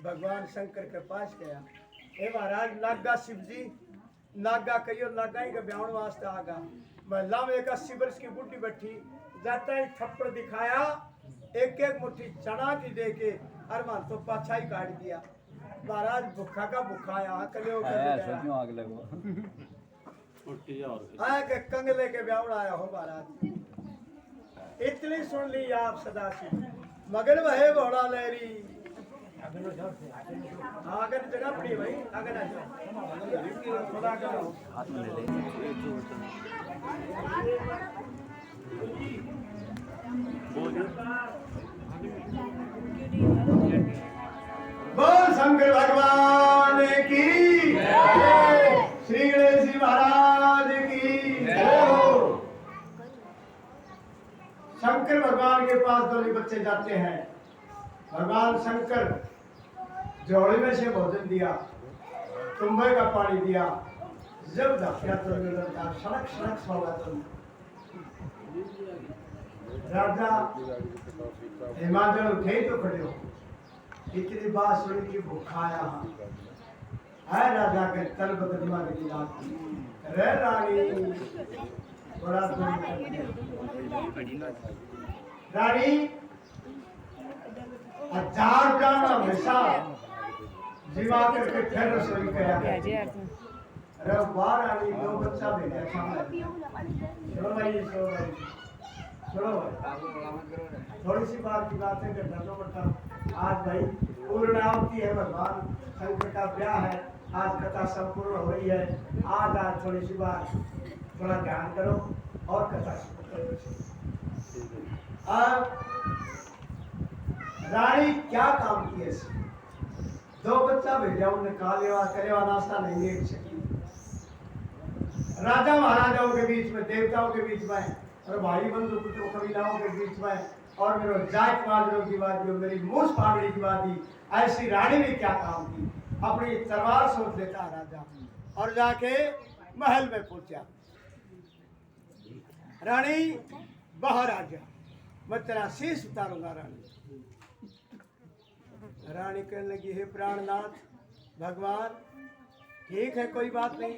भगवान शंकर के पास गया हे महाराज नागा शिव जी नागा कहियो नागा ही का ब्याह वास्ते आगा महला में एक 80 वर्ष की बुढ़ी बैठी जाता ही थप्पड़ दिखाया एक एक मुट्ठी चना की दे के अरमान तो पाछा ही काट दिया महाराज भूखा का भूखा आया कलियो क्यों आग लगो आया के कंगले के ब्याह आया हो महाराज इतनी सुन ली आप सदा से मगन वह घोड़ा लहरी अगर जगह पड़ी भाई अगर आ जाओ थोड़ा करो हाथ में ले ले बोल शंकर भगवान की श्री गणेश जी महाराज की शंकर भगवान के पास दोनों बच्चे जाते हैं भगवान शंकर झोले में से भोजन दिया तुम्बे का पानी दिया जब धकिया तो लड़का सड़क सड़क सोगा तुम राजा हिमाचल उठे तो खड़े हो इतनी बात सुन की भूखाया है राजा के तल बदलवा की रात रे रानी बड़ा रानी हजार ग्राम हमेशा जीवा करके फिर रसोई करा अरे वाह रानी 2 बच्चा भेजा सामने चलो भाई चलो थोड़ी सी बात की बातें करना तो पड़ता आज भाई पूर्णावती है भगवान शंकर का ब्याह है आज कथा संपूर्ण हो रही है आज थोड़ी सी बात थोड़ा ध्यान करो और कथा अब रानी क्या काम किए 2 बच्चा भेजा उन्हें कालेवा करेवा नाश्ता नहीं देख सकी राजा महाराजाओं के बीच में देवताओं के बीच में और भाई बंधु पुत्रों कबीलाओं के बीच में और मेरे जात माजरों की बात जो मेरी मूस पागड़ी की बात ही ऐसी रानी ने क्या काम की अपनी तलवार सोच लेता राजा और जाके महल में पहुंचा रानी बाहर आ जा मैं तेरा शीश उतारूंगा रानी रानी कहने लगी हे प्राणनाथ भगवान ठीक है कोई बात नहीं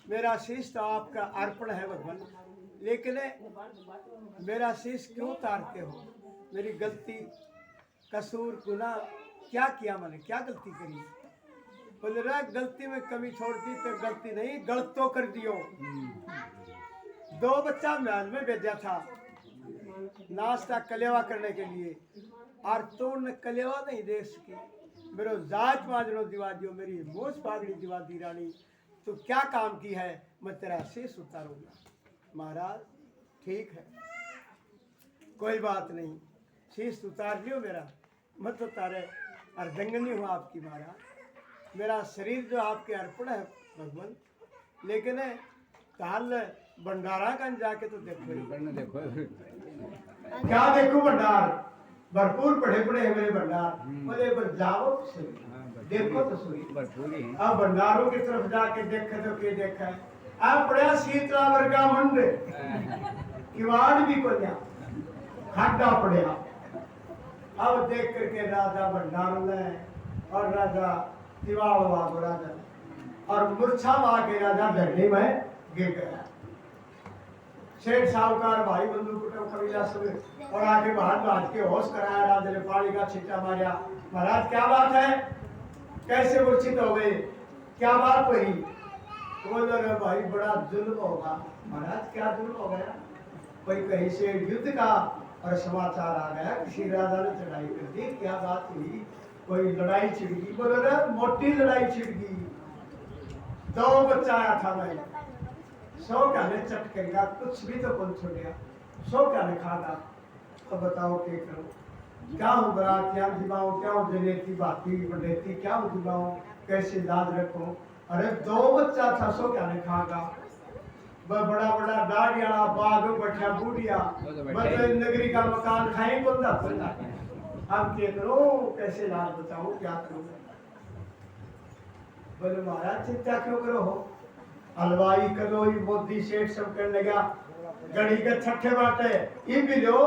मेरा शीश तो आपका अर्पण है भगवान लेकिन मेरा शीश क्यों उतारते हो मेरी गलती कसूर गुनाह क्या किया मैंने क्या गलती करी बोले रहा गलती में कमी छोड़ दी तो गलती नहीं गलत तो कर दियो 2 बच्चा महल में भेजा था नाश्ता कलेवा करने के लिए और तुमने कलेवा नहीं दे सकी मेरे जात माजरो दिवा दियो मेरी मोच पागड़ी दिवा दी रानी तो क्या काम की है मैं तेरा शीश उतारूंगा महाराज ठीक है कोई बात नहीं शीश उतार लियो मेरा मत उतारे अर्धंगनी हूँ आपकी महाराज मेरा शरीर जो आपके अर्पण है भगवान लेकिन काल भंडारा का जाके तो देखो क्या देखो भंडार भरपूर पढ़े पढ़े है मेरे भंडार बोले पर जाओ देखो तो सुनी भरपूरी अब भंडारों की तरफ जाके देखे तो क्या देखा है अब पड़ा शीतला वर्गा मंड किवाड़ भी को खड्डा पड़िया अब देख करके राजा भंडार में और राजा दीवार वागो राजा और मूर्छा मार के राजा धरनी में गिर गया। सेठ साहूकार भाई बंधु कुटुंब कबीला सब और आगे बाहर बात के होश कराया। राजा ने पानी का छींटा मारा। महाराज क्या बात है, कैसे मूर्छित हो गए, क्या बात हुई? बोले भाई बड़ा जुल्म होगा। महाराज क्या जुल्म हो गया? कोई कहीं से युद्ध का और समाचार आ गया, किसी राजा ने चढ़ाई कर दी। क्या बात हुई? कोई लड़ाई छिड़ गई। बोले मोटी लड़ाई छिड़ गई, 2 बच्चा आया था मैं, 100 क्या ने चट करेगा, कुछ भी तो कौन छोड़ेगा, 100 क्या ने खागा। तो बताओ क्या करो, क्या हूँ बरात, क्या दिवाओ, क्या हूँ जनेती बाती बढ़ेती, क्या हूँ दिवाओ, कैसे लाज रखो। अरे 2 बच्चा था, 100 क्या ने खागा। बड़ा बड़ा दाढ़ियाला बाग बैठा बूढ़िया, मतलब नगरी का मकान खाए कौन दा। अब क्या करो, कैसे लाज बचाओ, क्या करो? बोले महाराज चिंता क्यों करो हो, हलवाई कलोई मोदी सेठ सब करने लगा, गड़ी के छठे बाटे ये भी लो।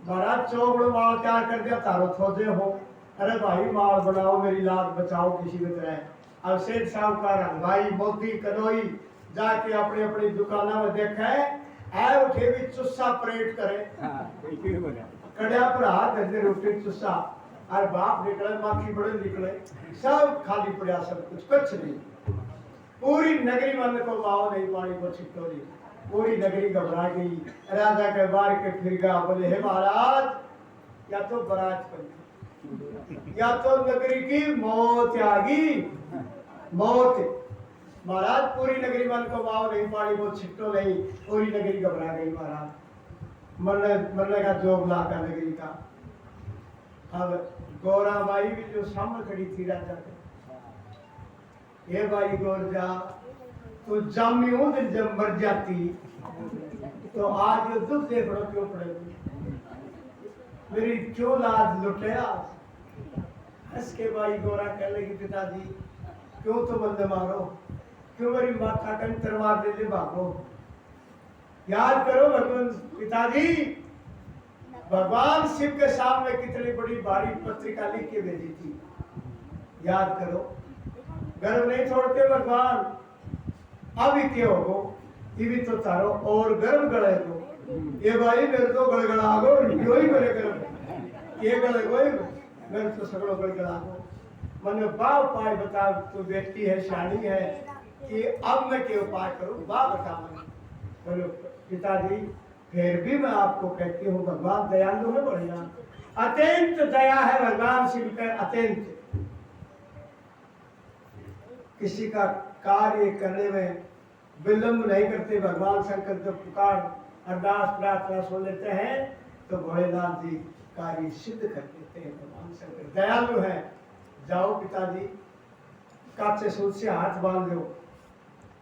महाराज चौबड़ माल तैयार कर दिया, तारो थोजे हो। अरे भाई माल बनाओ, मेरी लाज बचाओ किसी भी तरह। अब सेठ साहूकार हलवाई मोदी कलोई जाके अपनी अपनी दुकाना में देखे, आए उठे भी चुस्सा परेड करे, कड़िया पर हाथ धरते रोटी चुस्सा। अरे बाप निकले, माखी बड़े निकले, सब खाली पड़ा, सब कुछ नहीं। पूरी नगरी मन को माओ नहीं, पानी को छिटो नहीं, पूरी नगरी घबरा गई। राजा के बार के फिर गया, बोले हे महाराज या तो बरात बनी, या तो नगरी की मौत आ गई, मौत। महाराज पूरी नगरी मन को माओ नहीं, पानी को छिटो नहीं, पूरी नगरी घबरा गई। महाराज मरने का जोग लाका नगरी का। अब गौरा बाई भी जो सामने खड़ी थी राजा के, ये भाई गौरजा तो जामी हूं दिल जब मर जाती तो आज ये दुख देख लो क्यों पड़ेगी, मेरी क्यों लाज लुटे आज। हंस के भाई गौरा कह लगी पिताजी क्यों तो बंदे मारो, क्यों मेरी माथा कहीं तरवार ले ले भागो। याद करो भगवान पिताजी, भगवान शिव के सामने कितनी बड़ी भारी पत्रिका लिख के भेजी थी, याद करो। गर्व नहीं छोड़ते भगवान, अब ही क्या होगो, ये भी तो तारो और गर्व गड़े को। ये भाई मेरे तो गड़गड़ा गो, यो ही मेरे गर्व ये गड़े गो, मेरे तो सगड़ो गड़गड़ा गो। मैंने बाप पाए बता, तू बेटी है शानी है कि अब मैं क्या उपाय करूं, बाप बता। मैंने बोलो पिताजी फिर भी मैं आपको कहती हूँ भगवान दयालु है, बढ़िया अत्यंत दया है भगवान शिव का, अत्यंत। किसी का कार्य करने में विलंब नहीं करते भगवान शंकर। जब पुकार अरदास प्रार्थना सुन लेते हैं तो भोलेनाथ जी कार्य सिद्ध कर देते हैं। भगवान शंकर दयालु है। जाओ पिताजी, काचे सूत से हाथ बांध लो,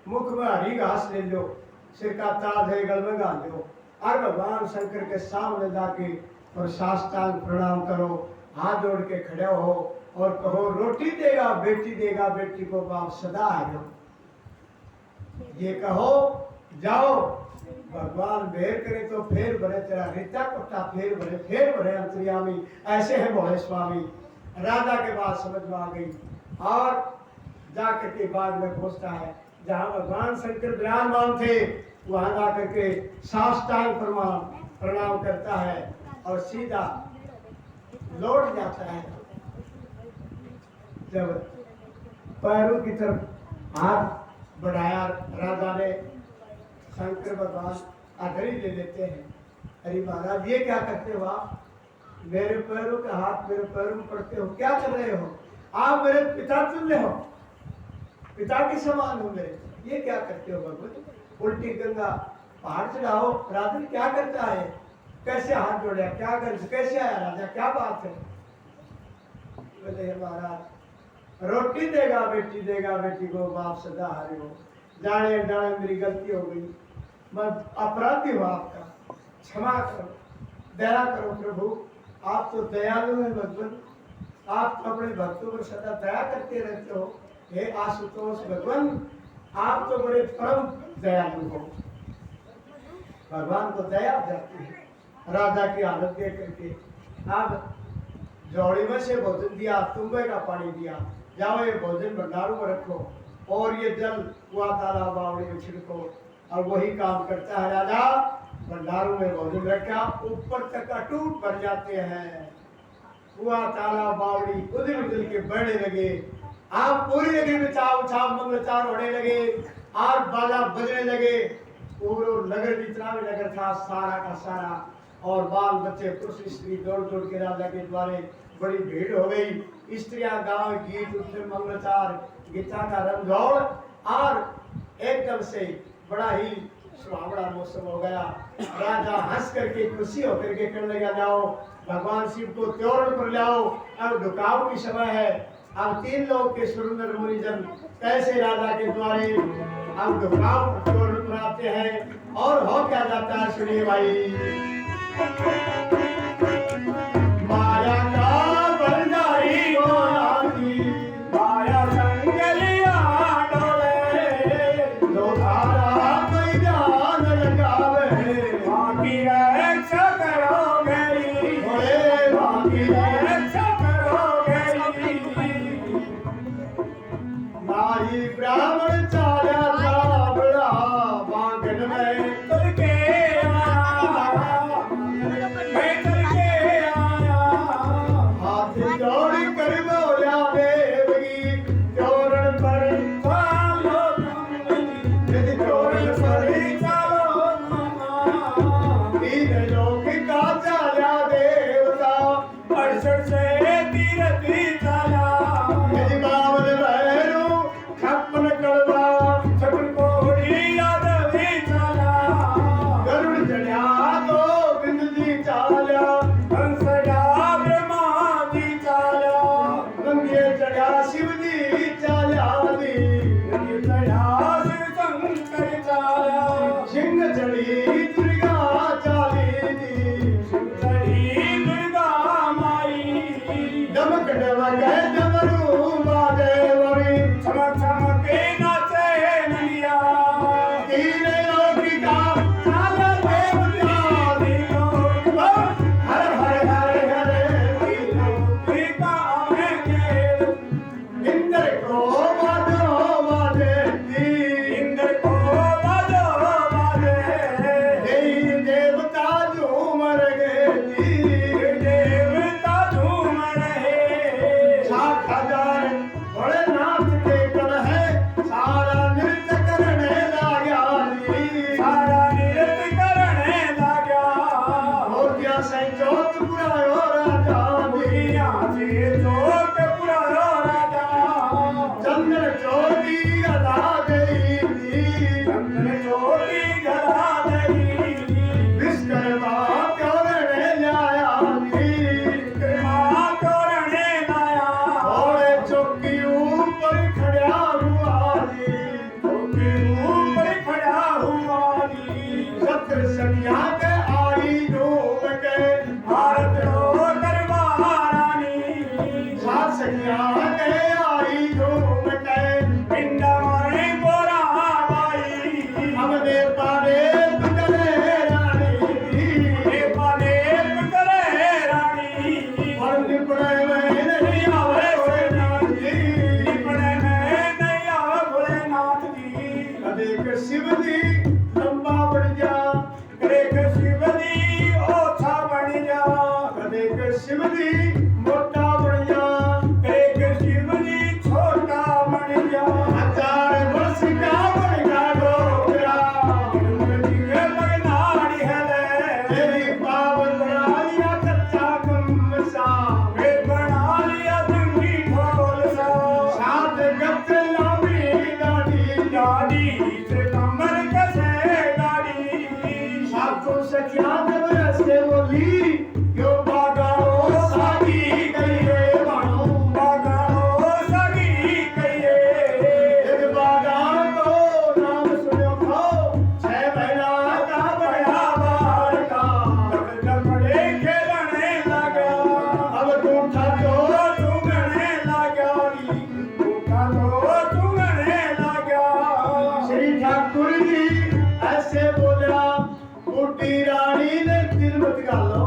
मुख में हरी घास ले लो, सिर का ताज है गल में गाल लो, और भगवान शंकर के सामने जाके और साष्टांग प्रणाम करो, हाथ जोड़ के खड़े हो और कहो रोटी देगा बेटी को बाप सदा आएगा। ये कहो जाओ, भगवान बेर करे तो फेर बने, तेरा रिता कोटा फेर बने अंतर्यामी। ऐसे है भोले स्वामी। राजा के बाद समझ में आ गई और जाकर के बाद में पहुंचता है जहाँ भगवान शंकर विराजमान थे, वहां जाकर के साष्टांग प्रणाम करता है और सीधा लौट जाता है। जब पैरों की तरफ हाथ बढ़ाया राजा ने, शंकर भगवान अधरी ले लेते हैं। अरे महाराज ये क्या करते हो आप, मेरे पैरों का हाथ मेरे पैरों में पड़ते हो, क्या कर रहे हो आप, मेरे पिता तुल्य हो, पिता के समान हो मेरे, ये क्या करते हो भगवान। उल्टी गंगा पहाड़ चढ़ाओ, राजन क्या करता है, कैसे हाथ जोड़ा, क्या कर, कैसे आया राजा, क्या बात है। बोले महाराज रोटी देगा बेटी को बाप सदा हरे हो, जाने जाने मेरी गलती हो गई, मैं अपराधी हूँ आपका, क्षमा करो, दया करो प्रभु। आप तो दयालु हैं भगवान, आप तो अपने भक्तों पर सदा दया करते रहते हो। हे आशुतोष भगवान, आप तो बड़े परम दयालु हो। भगवान को दया जाती है राजा की हालत देख करके। अब झोली में से भोजन दिया, तुम्बे का पानी दिया, जाओ ये भोजन भंडारों में रखो और ये जल कुआं तालाब बावड़ी में छिड़को। और वही काम करता है राजा, भंडारों में भोजन रखा, ऊपर तक अटूट भर जाते हैं। कुआं तालाब बावड़ी उदिल उदिल के बढ़ने लगे। आप पूरी नगरी में चाव चाव मंगलचार होने लगे और बाजा बजने लगे। पूरा नगर जितना भी नगर था सारा का सारा, और बाल बच्चे पुरुष स्त्री दौड़ दौड़ के राजा के द्वारे बड़ी भीड़ हो गई। स्त्रियां गाँव गीत उठे मंगलचार गीता का रंगौड़, और एकदम से बड़ा ही सुहावना मौसम हो गया। राजा हंस करके खुशी होकर के कहने लगा, जाओ भगवान शिव को त्योरण पर लाओ, अब ढुकाव की समय है। अब 3 लोग के सुरेंद्र मुनिजन कैसे राजा के द्वारे अब ढुकाव त्योरण पर आते हैं और हो क्या जाता है, सुनिए भाई। माया का बंधारी माया संगलिया डोले, जो धारा कोई ध्यान लगावे, बाकी रक्षा करोगे, ओए बाकी रक्षा करोगे। नाई ब्राह्मण चाला था बड़ा बांगन में, करके आया, मैं करके आया। हाथ जोड़ कर बोला देवगी, चोरण पर चालो तुम, यदि चोरण पर चालो तुम। 3 लोक का चाला देवता, 68 से तीरथ चला, यदि बावन भैरू 56 कड़वा, छपन कोड़ी यादव चला। गरुड़ चढ़ा तो बिंद जी चाला, हंसड़ा ब्रह्मा जी चला, गंगे चढ़ा शिव जी चाला दी, चढ़ा शिव शंकर चला। सिंह चढ़ी दुर्गा चाली दी, चढ़ी दुर्गा माई, दमक डमक डमरू बाजे वरी, चमक चमक नाचे नलिया। 3 लोक का चाला देवता, हर हर हर हर इंद्र को बाजो बाजे दी, देवी देवता झूमर गे दी, 60 हजार भोलेनाथ के कर है, सारा नृत्य करने लगा दी, मोतिया से चौक पुरायो राजा दी, चंद्र ज्योति अदा गई दी, विश्वकर्मा करने लाया दी, घोड़े चौकी ऊपर खड़ा हुआ दी, सत्र संज्ञा के आई डूब के, सात संज्ञा के आई डूब के, हमने पाने बिगड़े रानी दी, और निपड़े में नहीं आवे भोलेनाथ जी, कदेक शिव जी लंबा बढ़ जा, कदेक शिव जी मोटा बढ़ जा, हजार वर्ष का बढ़ जा डोकरा, तेरी पावन रानिया कच्चा कमसा, 7 गज लंबी दाढ़ी, सातों सखियां जब रस्ते बोली, यो बागाओ सागी गई रे बाणो, एक बागान को नाम सुनो खो, 6 महीना का बड़ा बार का, अब दूठा तो श्री ठाकुर जी ऐसे बोला, बूटी रानी ने दिल मत गालो,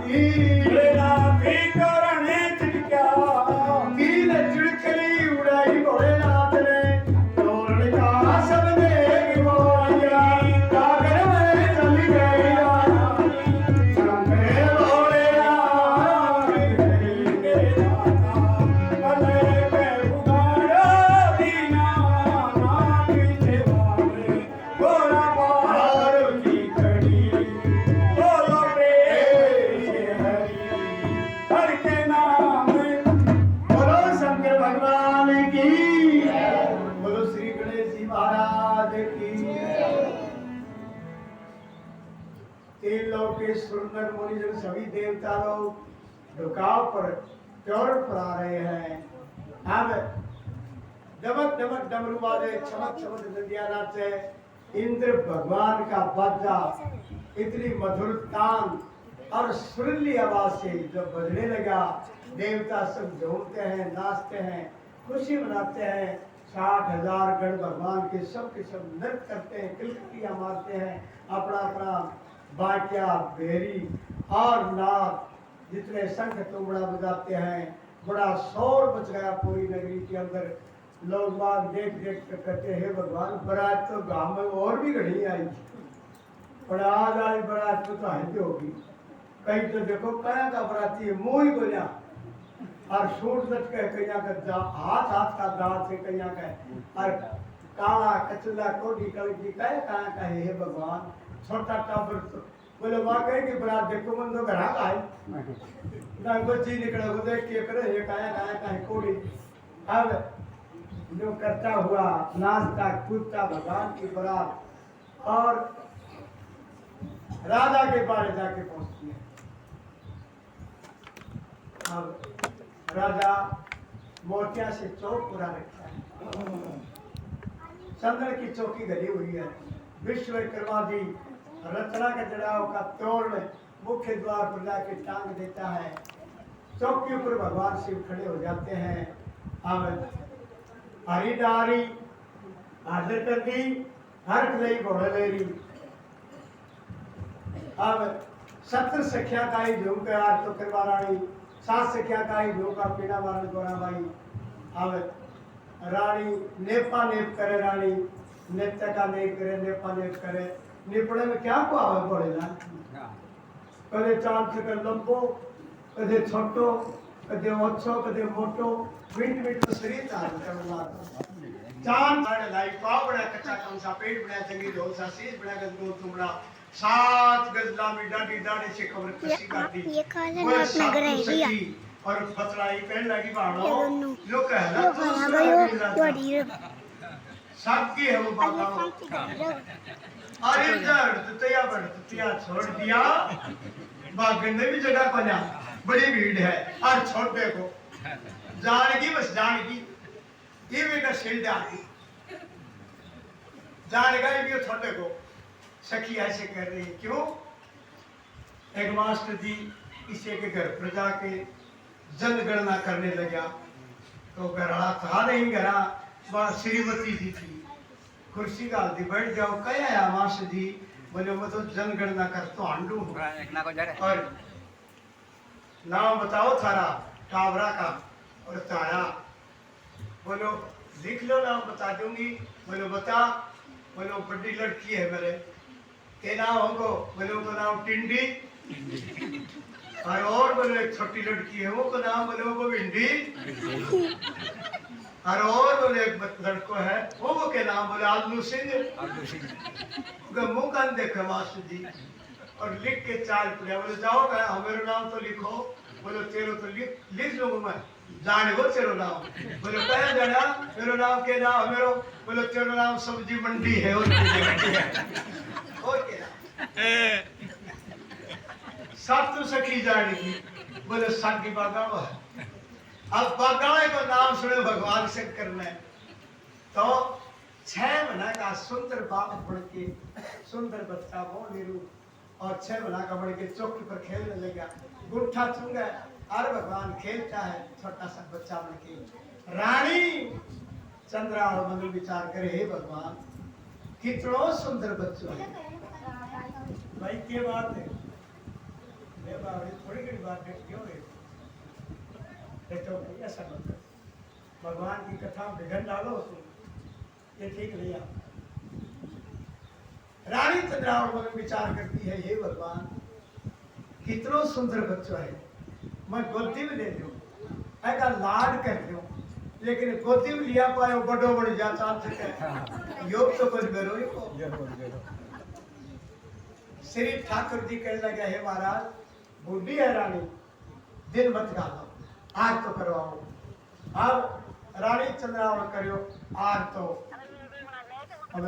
दी भोलेनाथी करणे चिड़क्या कील चिड़कली उड़ाई भोलेनाथ ने तोरण का सब देख बोलिया कागर में चल गया संगे भोलेया मेरे दाता भले के उगाड़ा दीना ना पीछे वाले गोरा पार की कड़ी बोलो प्रेम हरि हर के नाम बोलो शंकर भगवान की बोलो श्री गणेश जी महाराज की तीन लोग के सुंदर मुनिजन सभी देवता लोग रुकाव पर चौड़ पर आ रहे हैं अब डमक डमक डमरू वाले चमक चमक नदियां नाचे इंद्र भगवान का बाजा इतनी मधुर तान और सुरीली आवाज से जब बजने लगा देवता सब झूमते हैं नाचते हैं खुशी मनाते हैं 60,000 गण भगवान के सब नृत्य करते हैं किलकियां मारते हैं अपना अपना बाकिया बेरी और नाद जितने शंख तुमड़ा बजाते हैं बड़ा शोर मच गया पूरी नगरी के अंदर लोग बाग देख देख कर कहते हैं भगवान बारात तो गांव में और भी घड़ी आई पर आज वाली बारात में तो हंसी होगी कहीं तो देखो कया का बराती है मुंह ही बोलिया और सूट लट के कया का हाथ हाथ का दांत से कया का और काला कचला कोटी कलकी कया कया का है हे भगवान छोटा टाबर तो बोले माँ कहे कि बरात देखो मन तो घर का है ना बच्ची निकला वो देख के करे ये कया कया का है कोड़ी अब जो करता हुआ नाचता कूदता भगवान की बरात और राजा के पास जाके पहुंचती है अब राजा मोतिया से चौक पूरा रखा है चंद्र की चौकी गली हुई है विश्वकर्मा जी रचना के जड़ाव का तोड़ मुख्य द्वार पर जाके टांग देता है चौकी ऊपर भगवान शिव खड़े हो जाते हैं अब हरी डारी हाजिर कर दी हर लई घोड़े ले रही अब 70 सखिया का ही झूम के आज तो करवा रानी 7 सखिया का ही झूम का पीड़ा मारन गोरा भाई अब रानी नेपा नेप करे रानी नेत्य का नेप करे नेपा नेप करे निपड़े में क्या को आवे पड़े ना कदे चांद से कर लंबो कदे छोटो कदे ओछो कदे मोटो मिनट मिनट तो शरीर चांद करना चांद बड़ा लाई पाव बड़ा कच्चा कौन सा पेट बड़ा जंगी ढोल सा शीश बड़ा गजगोल तुमड़ा 7 गज लामी डाडी डाडी से कवर कसी काटी ये काले नाट नगर है रिया और फतलाई पहन लगी बाणो ये दोनों लो कहला यो खाना गयो योड़ी सबकी है वो बाबा अरे इधर तुतिया बड़ तुतिया छोड़ दिया बागन ने भी जगह पना बड़ी भीड़ है और छोटे को जानगी बस जानगी ये भी का शिल्ड आती जानेगा ये भी छोटे को सखी ऐसे कर रही है क्यों एक मास्टर जी किसी के घर पर जाके जनगणना करने लगा तो घरा था नहीं घरा वह श्रीमती जी थी कुर्सी का दी बैठ जाओ कया है मास्टर जी बोले मैं तो जनगणना कर तो आंडू और नाम बताओ थारा काबरा का और तारा बोलो लिख लो नाम बता दूंगी बोलो बता बोलो बड़ी लड़की है मेरे के नाम हमको बोलो को नाम टिंडी और बोलो एक छोटी लड़की है वो को नाम बोलो को भिंडी और बोले एक लड़को है वो के नाम बोले आलू सिंह मुंह कान देखे मास्टर जी और लिख के चाल पड़े बोले जाओ क्या मेरा नाम तो लिखो बोलो तेरो तो लिख लूंगा मैं जाने वो तेरो नाम बोलो क्या जाना मेरा नाम के नाम मेरो बोलो तेरो नाम सब्जी मंडी है और क्या सब तो सखी जानेगी बोले सागी बागावा अब बागावे को नाम सुने भगवान शंकर ने तो 6 महीना का सुंदर बाप बढ़ के सुंदर बच्चा वो नीरू और 6 महीना का बढ़ के चौकी पर खेलने लगा गुट्ठा चुंगा और भगवान खेलता है छोटा सा बच्चा बन के रानी चंद्रा और मंगल विचार करे हे भगवान कितना सुंदर बच्चों है भाई क्या बात है ये बावड़ी थोड़ी घड़ी बात देख क्यों रे देखो ऐसा मत कर भगवान की कथा में विघन डालो उसमें ये ठीक नहीं है रानी चंद्रावण मन में विचार करती है हे भगवान कितना सुंदर बच्चा है मैं गोदी में ले लूं ऐसा लाड कर दूं लेकिन गोदी में लिया पाए बड़ो बड़ जा चाल सके योग तो कुछ करो ही को श्री ठाकुर जी कहने लगे हे महाराज बूढ़ी है रानी दिन मत गालो आज तो करवाओ अब रानी चंद्रावण करियो आज तो अब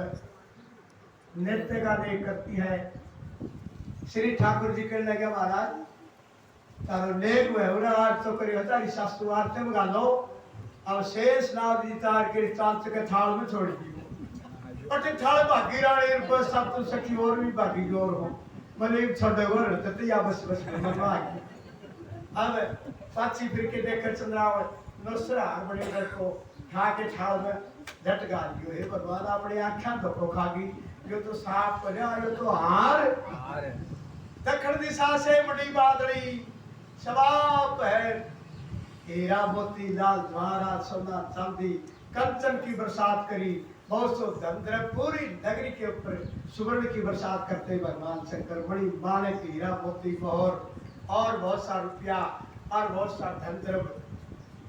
नृत्य का देख करती है श्री ठाकुर जी कहने लगे महाराज तारो नेक हुए ना आज तो करियो तारी सासू आरते में गालो अब शेष नाव जी तार के चांच के थाल में छोड़ दी और थाल भागी रानी रुपये सब तो सखी और भी भागी जोर हो मतलब छोड़े गोर रहते या बस बस मनवा अब पाछी फिर के देखकर चंद्रावण नौसरा बड़े घर को खा के थाल में झट गाल दियो हे भगवान अपने आँखें धोखो खागी यो तो साफ बना यो तो हार दक्षिण दिशा से बड़ी बादली शबाब है हीरा मोती लाल जवाहरात सोना चांदी कंचन की बरसात करी बहुत सो धन पूरी नगरी के ऊपर सुवर्ण की बरसात करते भगवान शंकर बड़ी माने की हीरा मोती मोहर और बहुत सा रुपया और बहुत सा धन द्रव्य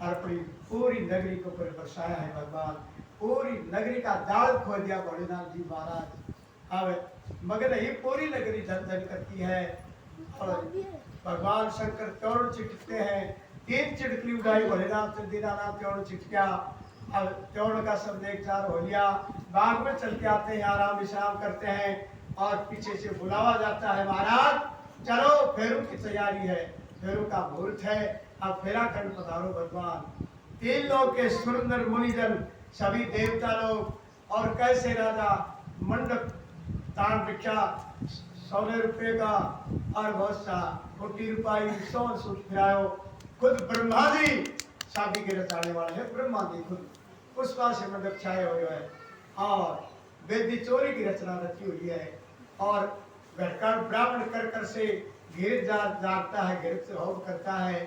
अपनी पूरी नगरी के ऊपर बरसाया है भगवान पूरी नगरी का जाल खोल दिया भोलेनाथ जी महाराज अब मगर ये पूरी नगरी धन धन करती है और भगवान शंकर त्योड़ चिटकते हैं तीन चिटकली उठाई भोलेनाथ दीनानाथ त्योड़ चिटका अब त्योड़ का सब देख चार हो लिया बाग में चल के आते हैं आराम विश्राम करते हैं और पीछे से बुलावा जाता है महाराज चलो फेरू की तैयारी है फेरू का मुहूर्त है अब फेरा कर पधारो भगवान तीन लोग के सुंदर मुनिजन सभी देवता लोग और कैसे राजा मंडप तान भिक्षा 100 रुपये का और बहुत सा कोटि रुपये 100 सूट फिरायो खुद ब्रह्मा जी शादी के रचाने वाले हैं ब्रह्मा जी खुद पुष्पा से मंडप छाए हुए है और वेदी चोरी की रचना रची हुई है और घटकर ब्राह्मण कर से गिर जागता है गिर से होम करता है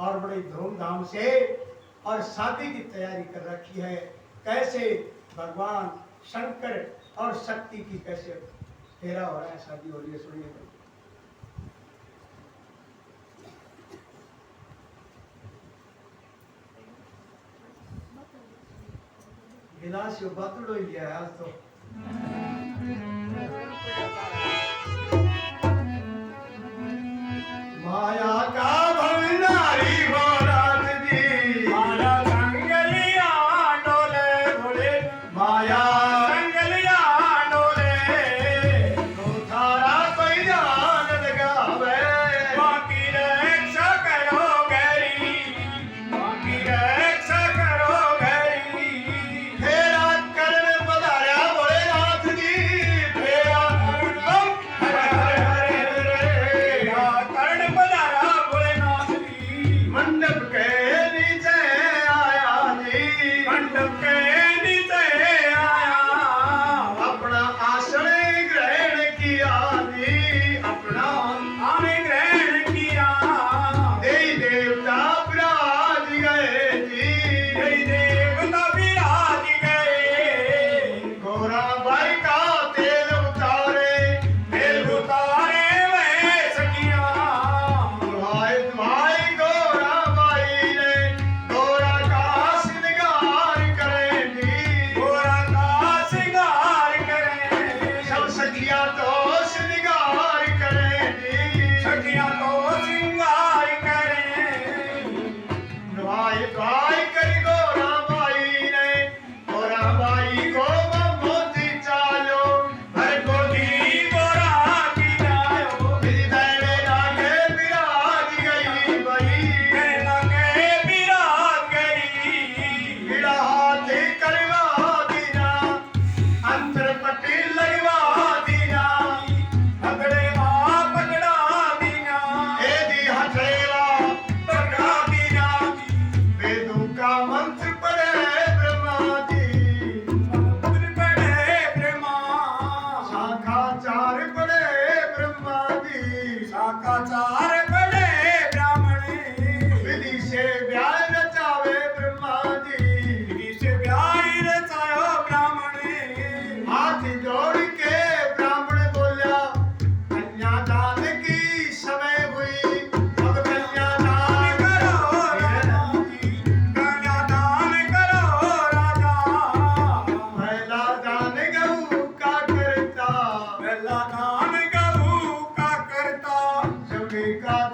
और बड़ी धूमधाम से और शादी की तैयारी कर रखी है कैसे भगवान शंकर और शक्ति की कैसे फेरा हो रहा है शादी हो रही है सुनिए गिलास यो बातड़ो ही लिया है आज तो माया का भंडारी भोलानाथ जी माया संगलिया डोले भोले माया संगलिया डोले तो थारा पैजान लगावे बाकी रक्षा करो गरी बाकी रक्षा करो गरी फेरा करने पधारा भोलेनाथ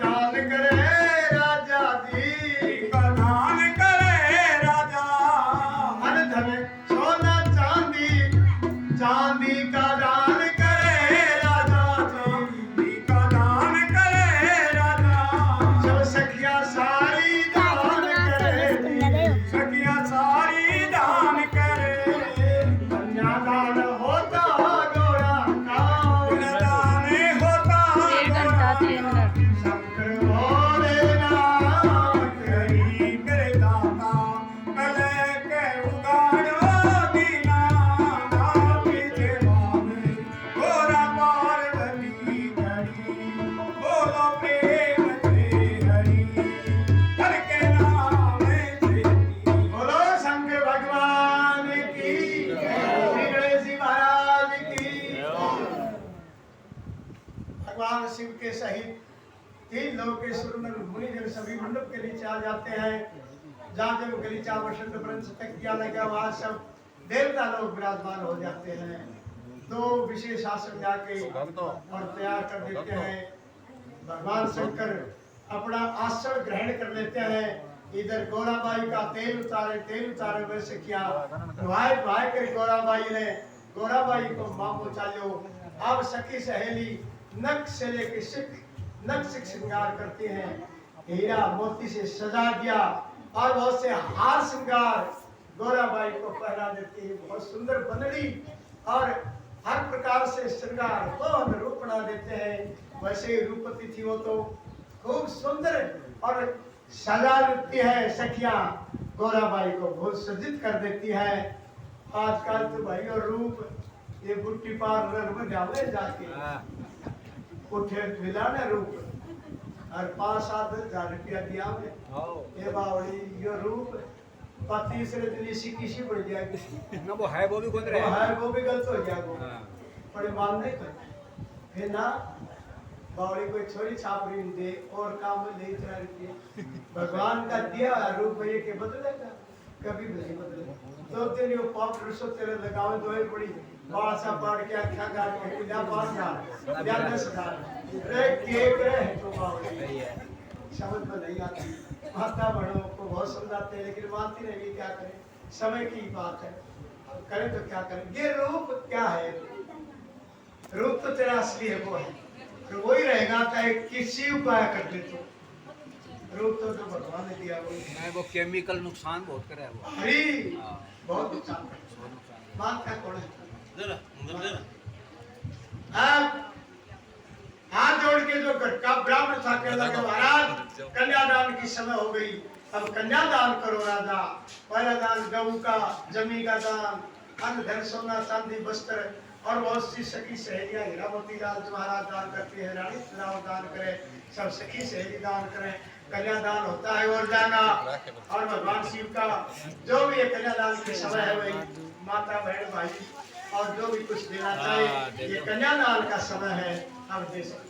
दान करे राजा जी का दान करे राजा धन धन सोना चांदी का दान करे राजा चांदी का दान करे राजा सब सखिया सारी दान करे सखिया सारी दान करे कन्यादान होता गोरा का दान होता शंकर भोलेनाथ करी करे दाता कले के उगाड़ो दीना ना पीछे भावे गोरा पार्वती घड़ी बोलो प्रेम से हरि हर के नाम से बोलो शंकर भगवान की श्री गणेश जी महाराज की भगवान शिव के सहित तीन लोकेश्वर में मुनिजन सभी मंडप के नीचे आ जाते हैं। जहाँ जब गलीचा वसंत ब्रंश तक किया लगा वहाँ सब देवता लोग विराजमान हो जाते हैं। दो विशेष आसन जाके और तैयार कर देते हैं। भगवान शंकर अपना आसन ग्रहण कर लेते हैं। इधर गोराबाई का तेल उतारे वैसे किया भाई कर गोराबाई ने गोराबाई को मामो चालो। अब सखी सहेली नक से लेके नक से श्रृंगार करते हैं। हीरा मोती से सजा दिया और बहुत से हार श्रृंगार गोराबाई को पहना देती है। बहुत सुंदर बनड़ी और हर प्रकार से श्रृंगार बहुत रूप बना देते हैं। वैसे ही रूपवती थी वो तो खूब सुंदर और सजा देती है। सखिया गोराबाई को बहुत सज्जित कर देती है। आजकल तो भाई और रूप ये बुट्टी पार्लर में जावे जाके उठे मिलाने रूप और 5-7 हजार रुपया दिया में ये बावड़ी यो रूप पति से इसी किसी बढ़ जाएगी ना वो है वो भी खुद रहे है वो भी गलत हो जाएगा पर मान नहीं कर फिर ना बावड़ी कोई छोरी छापरी दे और काम में ले 4 रुपये भगवान का दिया रूप ये के बदलेगा कभी भी नहीं बदलेगा। तो तेरी वो पाउडर सो तेरे लगावे तो एक बड़ी बाल सा पाड़ के अच्छा काट के जा 5,000 या 10,000 रे केक रे तो बावड़ी समझ में नहीं आती। माता बड़ों को बहुत समझाते हैं लेकिन मानती नहीं। क्या करें समय की बात है करें तो क्या करें। ये रूप क्या है रूप तो तेरा असली है वो है तो वही रहेगा चाहे किसी उपाय कर दे तो रूप तो भगवान ने दिया वो केमिकल नुकसान बहुत करे वो हरी बहुत नुकसान करे। बात का कौन है अब हाथ जोड़ के जो का ब्राह्मण था कहने लगे महाराज कन्यादान की समय हो गई अब कन्यादान करो राजा। पहला दान गऊ का जमी का दान अन्न धन सोना चांदी वस्त्र और बहुत सी सखी सहेलियां हीरावती राज महाराज दान करती है। रानी राव दान करे सब सखी सहेली दान करें। कन्यादान होता है और जाना और भगवान शिव का जो भी कन्यादान के समय है वही माता बहन भाई और जो भी कुछ देना चाहे ये कन्यादान का समय है। अब दे सकते